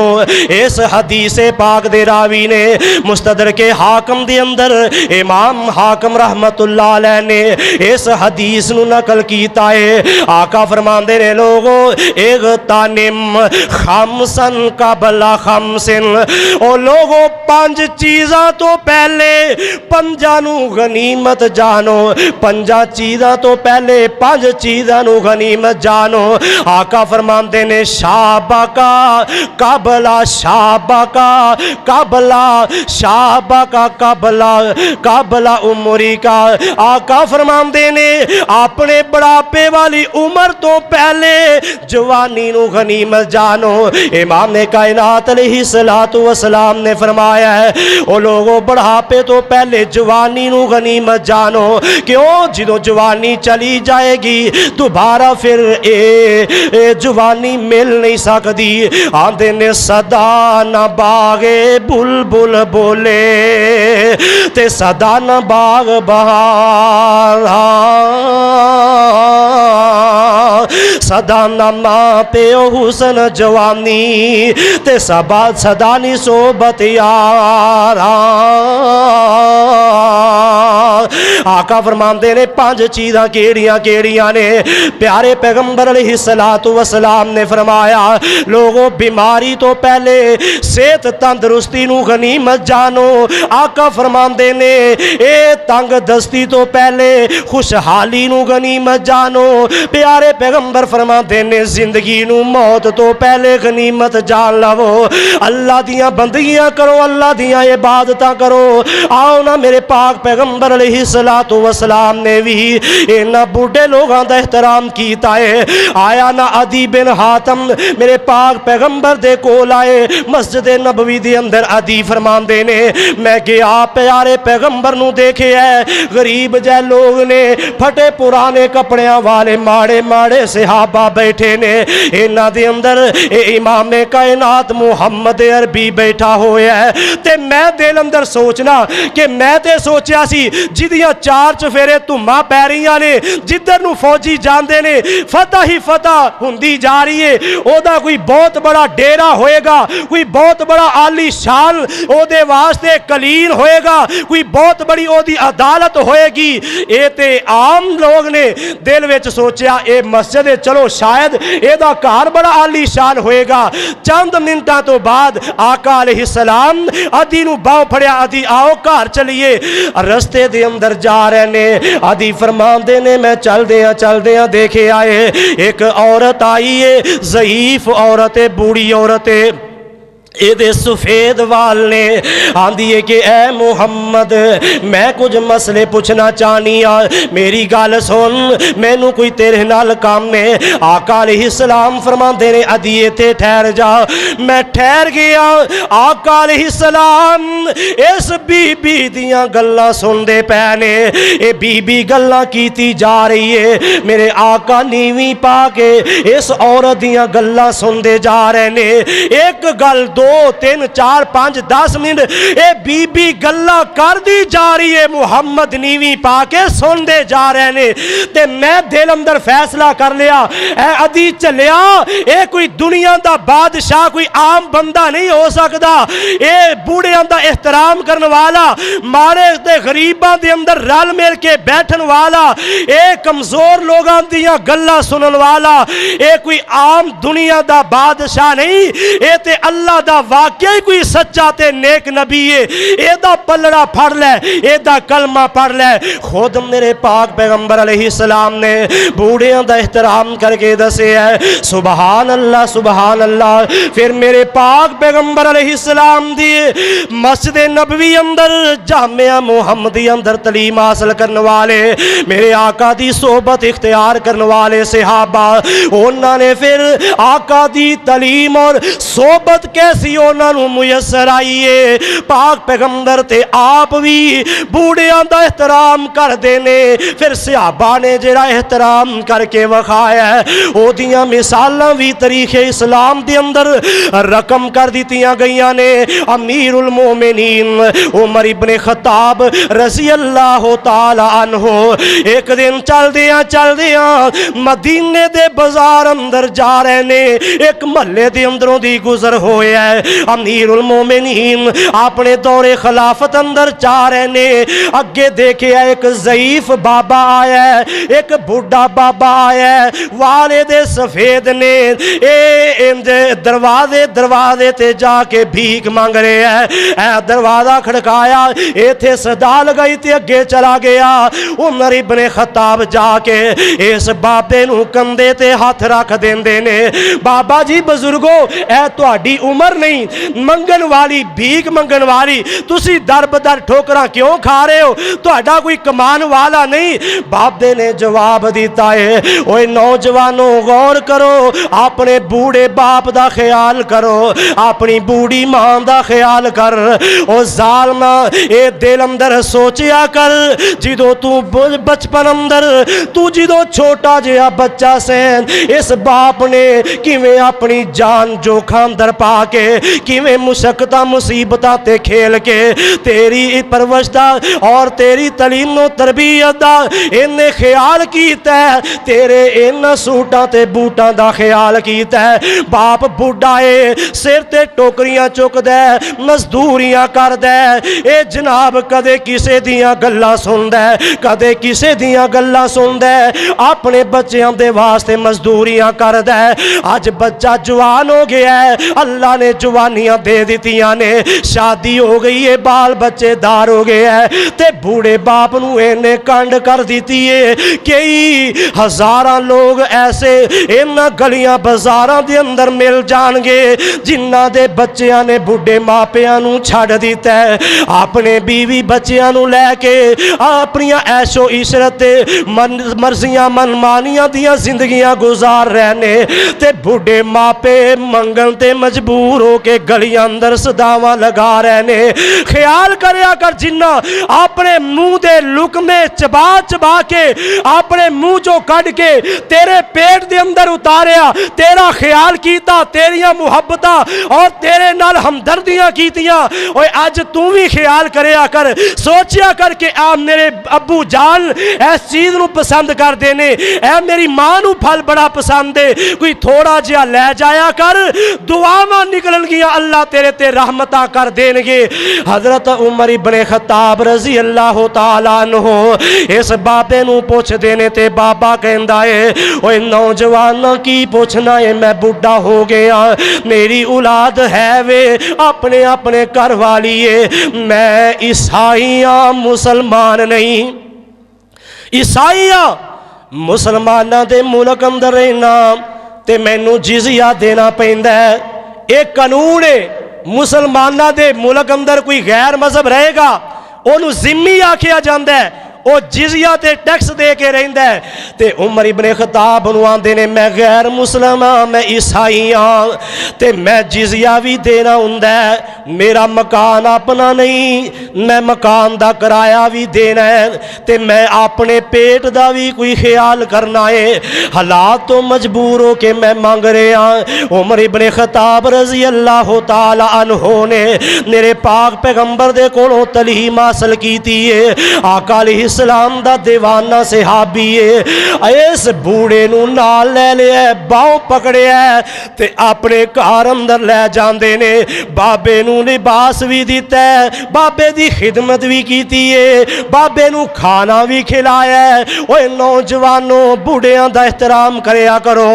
اس حدیث پاک دے راوی نے مستدرک حاکم دے اندر امام حاکم رحمت اللہ علیہ نے اس حدیث نو نقل کیتا ہے۔ آقا فرماندے نے لوگو اغتنم خمسن قبل خمسن، او لوگو پانچ چیزاں تو پہلے پنجاں نو غنیمت جانو، پنجاں چیزاں تو پہلے پانچ چیزاں نو غنیمت جانو۔ آقا فرماندے نے شابکا قبلا شابکا قبلا شابکا قبلا عمری کا۔ آقا فرماندے نے اپنے بڑھاپے والی عمر تو پہلے جوانی نو غنیمت جانو۔ امام کائنات علیہ الصلوۃ والسلام نے فرمایا ہے او لوگوں بڑھاپے تو پہلے جوانی نو غنیمت جانو، کیوں جدو جوانی چلی جائے گی دوبارہ پھر جوانی مل نہیں سکتی۔ آندے نے صدا نہ باغے بلبل بولے تے صدا نہ باغ بہار، صدا نہ ماں پیو حسن جوانی تے صدا نی صحبت یار۔ آقا فرماندے نے پانچ چیزاں کیڑیاں کیڑیاں نے؟ پیارے پیغمبر علیہ الصلوۃ والسلام نے فرمایا لوگوں بیماری تو پہلے صحت تندرستی نو غنیمت جانو۔ آقا فرماندے نے اے تنگ دستی تو پہلے خوشحالی نو غنیمت جانو۔ پیارے پیغمبر فرماندے نے زندگی نو موت تو پہلے غنیمت جان لو، اللہ دیاں بندگیاں کرو، اللہ دیاں عبادتاں کرو۔ آؤ نا میرے پاک پیغمبر علیہ الصلوۃ والسلام نے بھی انہاں بوڑھے لوگاں دا احترام کیتا ہے۔ آیا نا عدی بن حاتم میرے پاک پیغمبر دے کول آئے، مسجد نبوی دے اندر عدی فرماندے نے میں گیا پیارے پیغمبر نو دیکھے ہے، غریب جے لوگ نے، پھٹے پرانے کپڑیاں والے ماڑے ماڑے صحابہ بیٹھے نے، انہاں دے اندر امام کائنات محمد عربی بیٹھا ہویا ہے۔ تے میں دل اندر سوچنا کہ میں تے سوچیا سی جدیاں چار چفیرے تُمّا پی رہیاں نے، جدھر نو فوجی جاندے نے فتح ہی فتح ہوندی جا رہی ہے، او دا کوئی بہت بڑا ڈیرا ہوئے گا، کوئی بہت بڑا عالی شان او دے واسطے کلیل ہوئے گا، کوئی بہت بڑی او دی عدالت ہوئے گی۔ اے تے عام لوگ نے دل وچ سوچیا اے مسجد چلو شاید اے دا گھر بڑا عالی شان ہوئے گا۔ چند منٹاں تو بعد آقا علیہ السلام عدی نو باؤ پھڑیا، عدی آؤ گھر چلیے۔ رستے دے اندر جا رہے نے، عدی فرماندے نے میں چل دیاں دیکھے آئے ایک عورت آئی ہے، ضعیف عورت ہے، بوڑھی عورت ہے، اے دے سفید وال نے، آندھی ہے کہ اے محمد میں کچھ مسئلے پوچھنا چاہنی ہاں، میری گل سن، میں نو کوئی تیرے نال کام ہے۔ آقا علیہ السلام فرماندے نے عدیے تے ٹھہر جا۔ میں ٹھہر گیا، آقا علیہ السلام اس بی بی دیاں گلاں سن دے پینے، اے بی بی گلاں کیتی جا رہی ہے، میرے آقا نیویں پا کے اس عورت دیاں گلاں سن دے جا رہے نے، ایک گل دو 2 3 4 5 10 منٹ اے بی بی گلا کر دی جا رہی ہے، محمد نیوی پا کے سن دے جا رہے نے تے میں دل اندر فیصلہ کر لیا اے ادی چلیا اے کوئی دنیا دا بادشاہ کوئی عام بندہ نہیں ہو سکتا، اے بوڑھیاں دا احترام کرن والا، مارے تے غریباں دے اندر رل مل کے بیٹھن والا، اے کمزور لوگاں دیاں گلاں سنن والا، اے کوئی عام دنیا دا بادشاہ نہیں، اے تے اللہ دا واقعی کوئی سچا تے نیک نبی ہے، اے دا پلڑا پھڑ لے، اے دا کلمہ پڑھ لے۔ خود میرے پاک پیغمبر علیہ السلام نے بوڑھیاں دا احترام کر کے دسے ہے، سبحان اللہ سبحان اللہ۔ پھر میرے پاک پیغمبر علیہ السلام دی مسجد نبوی اندر جامعہ محمدی اندر تعلیم حاصل کرنے والے، میرے آقا دی صحبت اختیار کرنے والے صحابہ، انہوں نے پھر آقا دی تعلیم اور صحبت کیسی انہوں نے میسر آئیے، پاک پیغمبر تے آپ بھی بوڑھیاں دا احترام کر دینے، پھر صحابہ نے جڑا احترام کر کے وکھایا ہے او دیاں مثالاں بھی تاریخ اسلام دے اندر رقم کر دیتیاں گئیاں نے۔ امیر المومنین عمر ابن خطاب رضی اللہ تعالی عنہ ایک دن چل دیاں مدینے دے بازار اندر جا رہے نے، ایک محلے دے اندروں دی گزر ہوئے ہے، امیر المومنین اپنے دور خلافت اندر جا رہے نے، اگے دیکھے ایک ضعیف بابا آیا ہے، ایک بڑھا بابا آیا ہے، والد سفید نے دروازے تے جا کے بھیک مانگ رہے ہیں، دروازہ کھڑکایا، ایتھے صدا لگائی تے اگے چلا گیا، عمر ابن خطاب جا کے اس بابے نو کندھے تے ہاتھ رکھ دیندے نے، بابا جی بزرگو اے تہاڈی عمر نہیں منگن والی، بھیک منگن والی، تسی در بدر ٹھوکراں کیوں کھا رہے ہو، تہاڈا کوئی کمان والا نہیں۔ بابے نے جواب دیتا ہے، اوے نوجوانوں غور کرو، اپنے بوڑھے باپ دا خیال کرو، اپنی بوڑھی ماں دا خیال کر، او ظالما اے دل اندر سوچیا کر، جدو تو بچپن اندر تو جدو چھوٹا جہا بچہ سین، اس باپ نے کیویں اپنی جان جوکھاں اندر پا کے، کیویں مشقتاں مصیبتاں تے کھیل کے تیری پرورش دا اور تیری تعلیم و تربیت دا انہیں خیال کیتا ہے، تیرے ان سوٹاں تے بوٹاں دا خیال کیتا ہے۔ باپ بوڑھا ہے، سر تے ٹوکریاں چک دے، مزدوریاں کر دے، اے جناب کدے کسے دیاں گلاں سن دے، کدے کسے دیاں گلاں سن دے، اپنے بچیاں دے واسطے مزدوریاں کر دے۔ آج بچہ جوان ہو گیا ہے، اللہ نے جوانیاں دے دیتیاں نے، شادی ہو گئی ہے، بال بچے دار ہو گئے ہیں، تے بوڑھے باپ نو اینے کانڈ کر دیتی ہے، کئی ہزاراں لوگ ایسے ان گلیاں بازاراں دے اندر مل جان گے جنہ دے بچیاں نے بوڑھے ماپیاں نو چھڑ دیتا ہے، اپنے بیوی بچیاں نو لے کے اپنی عیش و عشرت مرضیاں منمانیاں دیاں زندگیاں گزار رہنے، تے بوڑھے ماپے منگن تے مجبور ہو کے گلیاں اندر صداواں لگا رہنے۔ خیال کریا کر جنہ اپنے منہ دے لقمے چبا چبا کے اپنے منہ جو کڈ کے تیرے پیٹ دے اندر اتاریا، تیرا خیال کیتا، تیریاں محبتاں اور تیرے نال ہمدردیاں کیتیاں، اوے اج تو بھی خیال کریا کر، سوچیا کر کہ میرے ابو جان اس چیز نو پسند کر دینے، اے میری ماں نو پھل بڑا پسند ہے، کوئی تھوڑا جہا لے جایا کر، دعاواں نکلن گیا، اللہ تیرے تے رحمتاں کر دین گے۔ حضرت عمر ابن خطاب رضی اللہ تعالیٰ عنہ اس بابے نو پوچھ دینے تے بابا کہندا ہے، اوے نوجوان کی پوچھنا ہے، میں بڑھا ہو گیا، میری اولاد ہے وے اپنے اپنے گھر والی ہے، میں عیسائیاں مسلمان نہیں، عیسائیاں مسلماناں دے ملک اندر رہنا تے مینوں جزیہ دینا پیندا ہے، ایک قانون ہے، مسلماناں دے ملک اندر کوئی غیر مذہب رہے گا انہوں ذمی آکھیا جاندہ ہے، وہ جزیہ تے ٹیکس دے کے رہندا ہے تے عمر ابن خطاب نوں آندے نے میں غیر مسلم ہاں میں عیسائی ہاں تے میں جزیہ بھی دینا ہوندا ہے میرا مکان اپنا نہیں میں مکان دا کرایہ بھی دینا ہے تے میں اپنے پیٹ دا بھی کوئی خیال کرنا ہے حالات تو مجبور ہو کے میں مانگ رہے ہاں عمر ابن خطاب رضی اللہ تعالی عنہ نے میرے پاک پیغمبر دے کولوں تعلیم حاصل کیتی ہے آقا علیہ السلام دا دیوانہ صحابی ہے اس بوڑھے نو نال لے لیا باؤں پکڑیا تے اپنے گھر اندر لے جاندے نے بابے نو لباس بھی دیتا ہے بابے دی خدمت بھی کیتی ہے بابے نو کھانا بھی کھلایا ہے اوے نوجوانوں بوڑھیاں دا احترام کریا کرو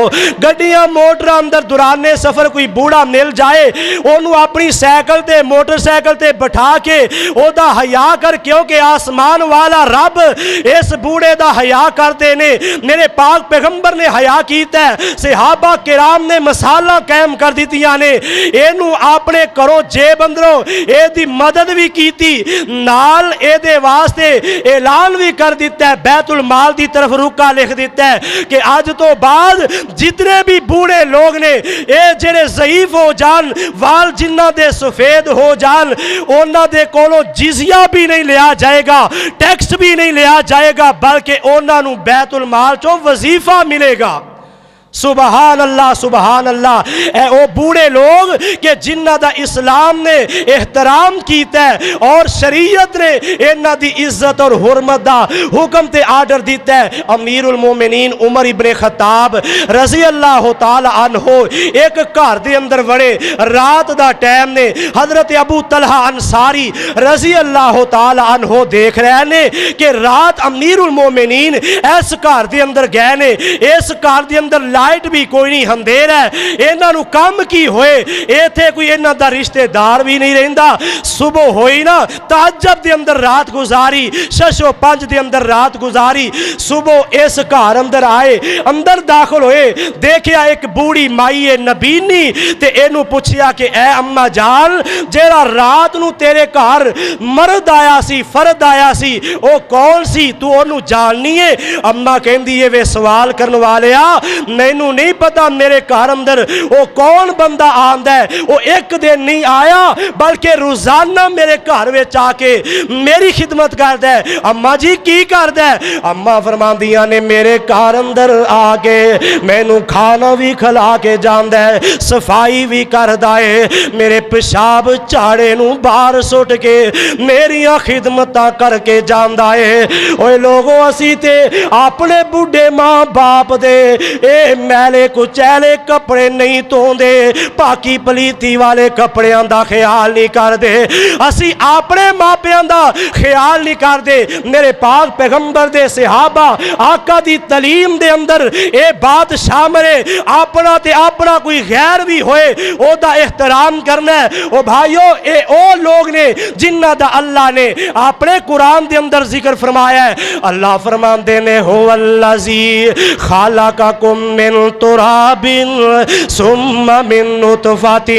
گڈیاں موٹر اندر دوران سفر کوئی بوڑھا مل جائے اونوں اپنی سائیکل تے موٹر سائیکل تے بٹھا کے او دا حیا کر کیونکہ آسمان والا رب اس بوڑھے دا حیا کرتے نے میرے پاک پیغمبر نے حیا کیتا ہے صحابہ کرام نے مسالہ قائم کر دیتیاں نے اینو اپنے کرو جیب اندروں اے دی مدد بھی کیتی نال اے دے واسطے اعلان بھی کر دیتا ہے بیت المال دی طرف رکا لکھ دیتا ہے کہ آج تو بعد جتنے بھی بوڑھے لوگ نے اے جڑے ضعیف ہو جان وال جنہ دے سفید ہو جان اونا دے کولوں جزیہ بھی نہیں لیا جائے گا ٹیکس بھی نہیں لیا جائے گا بلکہ اونا نو بیت المال چو وظیفہ ملے گا سبحان اللہ اے او بوڑھے لوگ کہ جنہ دا اسلام نے احترام کیتا ہے اور شریعت نے انہ دی عزت اور حرمت دا حکم تے آرڈر دیتا ہے امیر المومنین عمر ابن خطاب رضی اللہ تعالی عنہ ایک گھر دے اندر وڑے رات دا ٹائم نے حضرت ابو طلحہ انصاری رضی اللہ تعالی عنہ دیکھ رہے نے کہ رات امیر المومنین اس گھر دے اندر گئے نے اس گھر دے اندر لائٹ بھی کوئی نہیں اندھیر ہے انہاں نو کام کی ہوئے ایتھے کوئی انہاں دا رشتہ دار بھی نہیں رہندا صبح ہوئی نا تہجد دے اندر رات گزاری ششو پنج دے اندر رات گزاری صبح اس گھر اندر آئے اندر داخل ہوئے دیکھیا ایک بوڑھی مائی نبینی تے اینو پوچھیا کہ اے اماں جان جیڑا رات نو تیرے گھر مرد آیا سی فرد آیا سی او کون سی تو اونوں جاننی ہے اماں کہندی ہے وے سوال کرن والیا مینوں نہیں پتا میرے گھر اندر وہ کون بندہ آندا ہے وہ ایک دن نہیں آیا بلکہ روزانہ میرے گھر وچ آ کے میری خدمت کردا ہے اماں جی کی کردا ہے اماں فرماندیاں نے میرے گھر اندر آ کے مینوں کھانا بھی کھلا کے جاندا ہے صفائی بھی کردا ہے میرے پیشاب چاڑے نوں باہر سٹ کے میریاں خدمتاں کر کے جاندا ہے اوے لوگوں اسی تے اپنے بوڑھے ماں باپ دے اے میلے کچیلے کپڑے نہیں توندے پاکی پلیتی والے کپڑیاں دا خیال نہیں کر دے اسی اپنے ماپیاں دا خیال نہیں کر دے میرے پاک پیغمبر دے صحابہ آقا دی تعلیم دے اندر اے بات شامل ہے اپنا تے اپنا کوئی غیر بھی ہوئے او دا احترام کرنا ہے او بھائیو اے او لوگ نے جنہ دا اللہ نے اپنے قرآن دے اندر ذکر فرمایا ہے اللہ فرماندے نے هو الذی خلقکم من تراب ثم من نطفة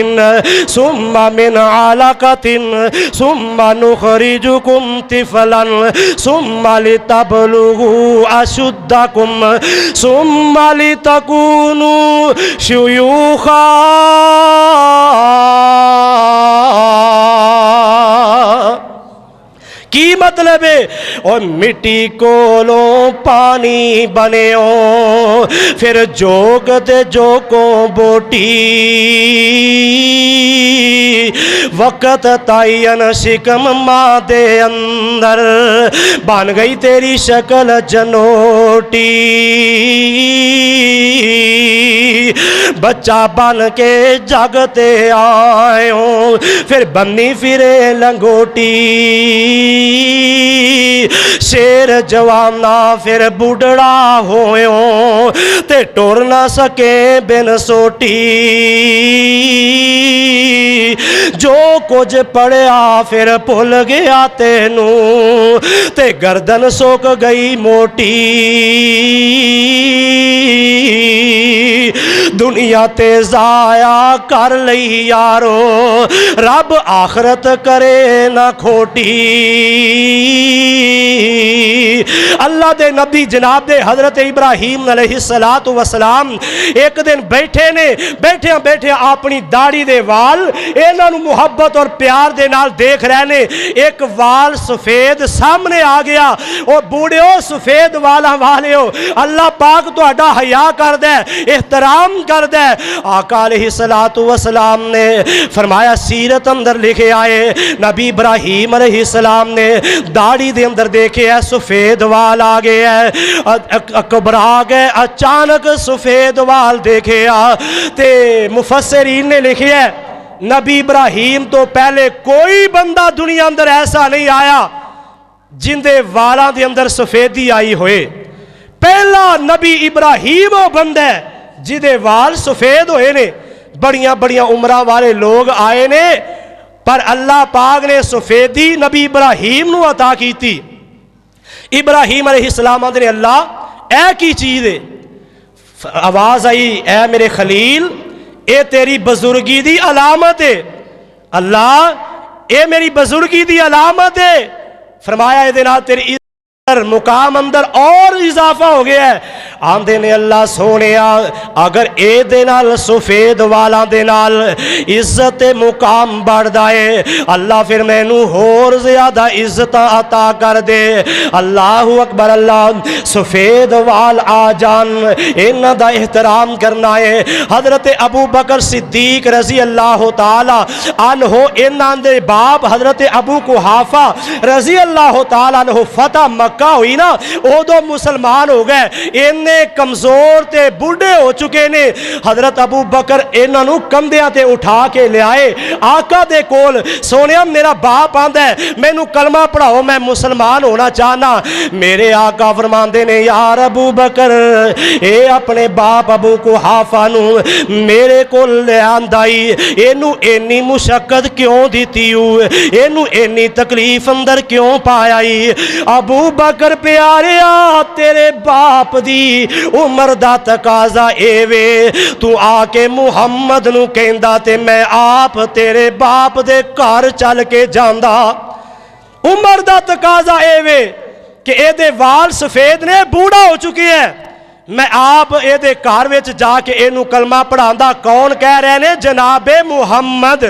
ثم من علقة ثم نخرجكم طفلا ثم لتبلغوا أشدكم ثم لتكونوا شيوخا کی مطلب ہے اور مٹی کولوں پانی بنے ہو پھر جوگ دے جوگوں بوٹی وقت تعین شکم ماں دے اندر بن گئی تیری شکل جنوٹی بچہ بن کے جگتے آئے ہوں پھر بنی پھرے لنگوٹی شیر جوانا پھر بڑھڑا ہوئے تے ٹور نہ سکے بن سوٹی جو کچھ پڑیا پھر پھل گیا تینو تے گردن سوک گئی موٹی دنیا تے ضائع کر لئی یارو رب آخرت کرے نہ کھوٹی اللہ دے نبی جناب دے حضرت ابراہیم علیہ السلام ایک دن بیٹھے نے بیٹھے اپنی داڑھی دے وال انہاں نو محبت اور پیار دے نال دیکھ رہے نے، ایک وال سفید سامنے آ گیا، او بوڑھیو سفید والا والیو اللہ پاک تہاڈا حیا کردا ہے، احترام کردا ہے۔ آقا علیہ السلام نے فرمایا سیرت اندر لکھے آئے نبی ابراہیم علیہ السلام نے داڑھی دے اندر دیکھے ہے سفید وال آ گئے ہے، گھبرا گئے، اچانک سفید وال دیکھے تے مفسرین نے لکھے ہے نبی ابراہیم تو پہلے کوئی بندہ دنیا اندر ایسا نہیں آیا جن دے والاں دے اندر سفیدی آئی ہوئے، پہلا نبی ابراہیم وہ بندہ ہے جدے وال سفید ہوئے نے۔ بڑیاں بڑیاں عمرہ والے لوگ آئے نے پر اللہ پاک نے سفیدی نبی ابراہیم نو عطا کی تھی۔ ابراہیم علیہ السلام نے اللہ اے کی چیز ہے، آواز آئی اے میرے خلیل اے تیری بزرگی دی علامت ہے، اللہ اے میری بزرگی دی علامت ہے، فرمایا اے دینا تیری مقام اندر اور اضافہ ہو گیا ہے۔ آندے نے اللہ سونے اگر اے دے نال سفید والا دے نال عزت مقام بڑھ دائے اللہ پھر میں نو اور زیادہ عزت عطا کر دے۔ اللہ اکبر، اللہ سفید وال آ جان انہاں دا احترام کرنا ہے۔ حضرت ابو بکر صدیق رضی اللہ تعالی عنہ انہاں دے باپ حضرت ابو قحافہ رضی اللہ تعالی عنہ فتح مکہ ہوئی نا ادو مسلمان ہو گئے، انہیں کمزور تے بوڑھے ہو چکے نے۔ حضرت ابو بکر انہاں نو کندھیاں تے اٹھا کے لے آئے آقا دے کول، سونیا میرا باپ آندا ہے مینوں کلمہ پڑھاؤ میں مسلمان ہونا چاہنا۔ میرے آقا فرماندے نے یار ابو بکر اے اپنے باپ ابو قحافہ نو میرے کول لے آندائی، اینو اینی مشقت کیوں دیتی ہوئے، اینو اینی تکلیف اندر کیوں پایائی؟ ابو بکر پیاریا تیرے باپ دی عمر دا تقاضا اے وے تو آ کے محمد نو کہندا تے میں آپ تیرے باپ دے گھر چل کے جاندا۔ عمر دا تقاضا اے وے کہ اے دے وال سفید نے بوڑھا ہو چکی ہے، میں آپ اے دے گھر وچ جا کے اینو کلمہ پڑھاندا۔ کون کہہ رہے نے؟ جناب محمد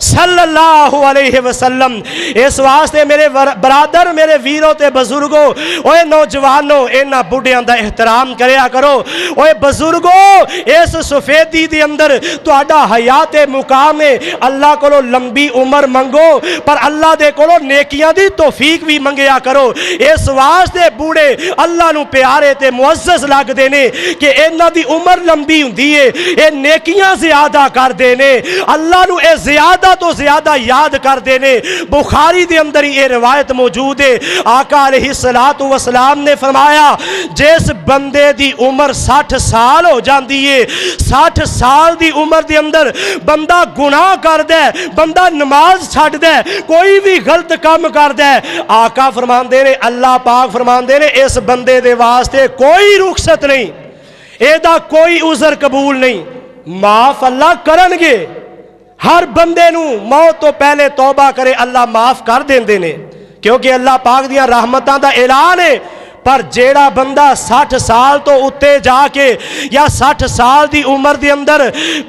صلی اللہ علیہ وسلم۔ اس واسطے میرے برادر میرے ویروں تے بزرگوں اوے نوجوانوں انہاں بڑھیاں دا احترام کریا کرو۔ اوے بزرگوں اس سفیدی دی اندر تہاڈا حیات مقام ہے، اللہ کولو لمبی عمر منگو پر اللہ دے کولو نیکیاں دی توفیق بھی منگیا کرو۔ اس واسطے بوڑھے اللہ نو پیارے تے معزز لگ دینے کہ انہاں دی عمر لمبی ہوندی ہے، اے نیکیاں زیادہ کر دینے، اللہ نو اے زیادہ تو زیادہ یاد کر دینے۔ بخاری دے اندر یہ روایت موجود ہے، آقا علیہ السلام نے فرمایا جس بندے دی عمر 60 سال ہو جاندی ہے، 60 سال دی عمر دے اندر بندہ گناہ کر دے، بندہ نماز چھڑ دے، کوئی بھی غلط کام کر دے، آقا فرماندے نے اللہ پاک فرماندے نے اس بندے دے واسطے کوئی رخصت نہیں، اے دا کوئی عذر قبول نہیں، معاف اللہ کرن گے۔ ہر بندے نو موت تو پہلے توبہ کرے اللہ معاف کر دیندے نے، کیونکہ اللہ پاک دیاں رحمتاں دا اعلان ہے۔ پر جیڑا بندہ 60 سال تو اتے جا کے یا 60 سال دی عمر دی اندر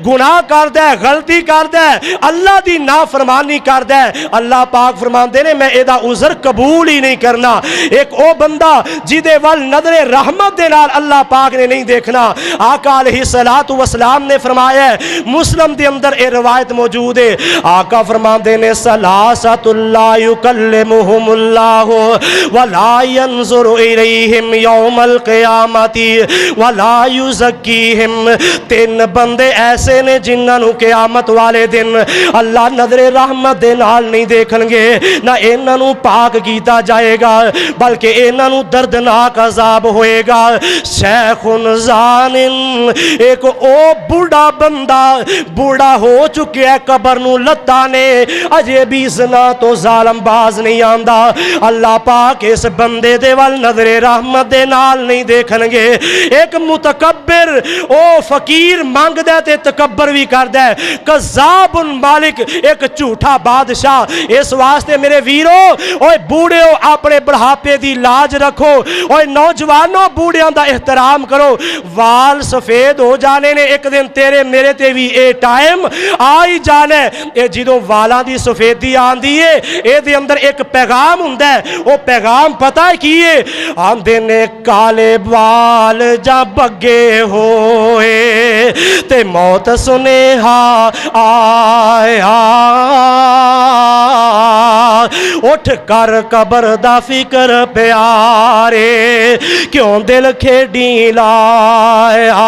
گناہ کردہ ہے، غلطی کردہ ہے، اللہ دی نافرمانی کردہ ہے، اللہ پاک فرماندے نے میں ایدہ عذر قبول ہی نہیں کرنا۔ ایک او بندہ جیدے وال نظر رحمت دے نال اللہ پاک نے نہیں دیکھنا۔ آقا علیہ السلام نے فرمایا ہے، مسلم دے اندر اے روایت موجود ہے، آقا فرماندے نے سلاسۃ لا یکلمہم اللہ ولا ینظر الیہم یوم القیامتی ولا یزکیہم۔ 3 بندے ایسے نے جنہاں نو قیامت والے دن اللہ نظر رحمت دے نال نہیں دیکھن گے، نہ انہاں نو پاک کیتا جائے گا بلکہ انہاں نو دردناک عذاب ہوئے گا۔ شیخ زان، ایک او بوڑھا بندہ بوڑھا ہو چکے ہے، قبر نو لتانے اجے بھی زنا تو ظالم باز نہیں آندا۔ اللہ پاک اس بندے دے وال نظر میرے رحمت دے نال نہیں دیکھن گے۔ ایک متکبر او فقیر مانگدا تے تکبر بھی کردا ہے، کذاب مالک ایک جھوٹا بادشاہ۔ اس واسطے میرے ویرو اوے بوڑھیو اپنے بڑھاپے دی لاج رکھو، اوے نوجوانوں بوڑھیاں دا احترام کرو۔ وال سفید ہو جانے نے ایک دن تیرے میرے تے بھی اے ٹائم آئی جانا ہے۔ اے جدوں والاں دی سفیدی آندی ہے اے دے اندر ایک پیغام ہوندا ہے، او پیغام پتہ ہے کی ہے؟ آندے نے کالے وال جا بگے ہوئے تے موت سنیہا آیا، اٹھ کر قبر دا فکر پیارے کیوں دل کھیڑی لایا،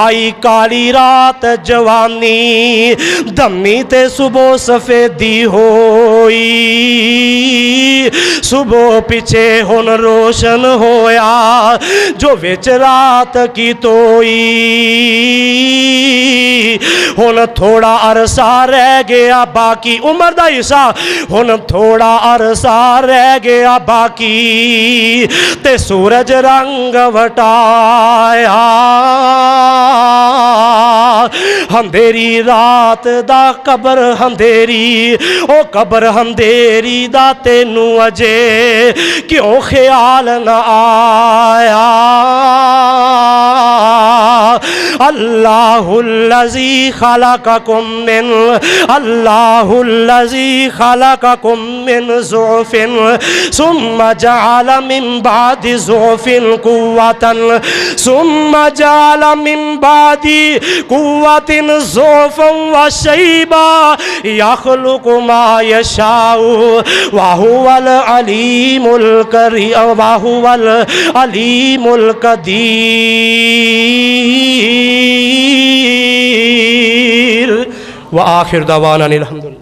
آئی کالی رات جوانی دمی تے صبح سفیدی ہوئی، صبح پیچھے ہن روشن ہویا جو وچ رات کی توئی، ہن تھوڑا عرصہ رہ گیا باقی عمر دا حصہ، ہن تھوڑا عرصہ رہ گیا باقی تے سورج رنگ وٹایا، اندھیری رات دا قبر اندھیری، او قبر اندھیری دا تینوں اجے کیوں خیال نہ آیا، اللہ الذی خلقکم من، اللہ الذی خلقکم من ضعف ثم جعل من بعد ضعف قوة ثم جعل من بعد قوة ضعفا وشيبا يخلق ما يشاء وهو العليم الكريم وهو العليم القدير۔ وآخر دعوانا الحمد لله۔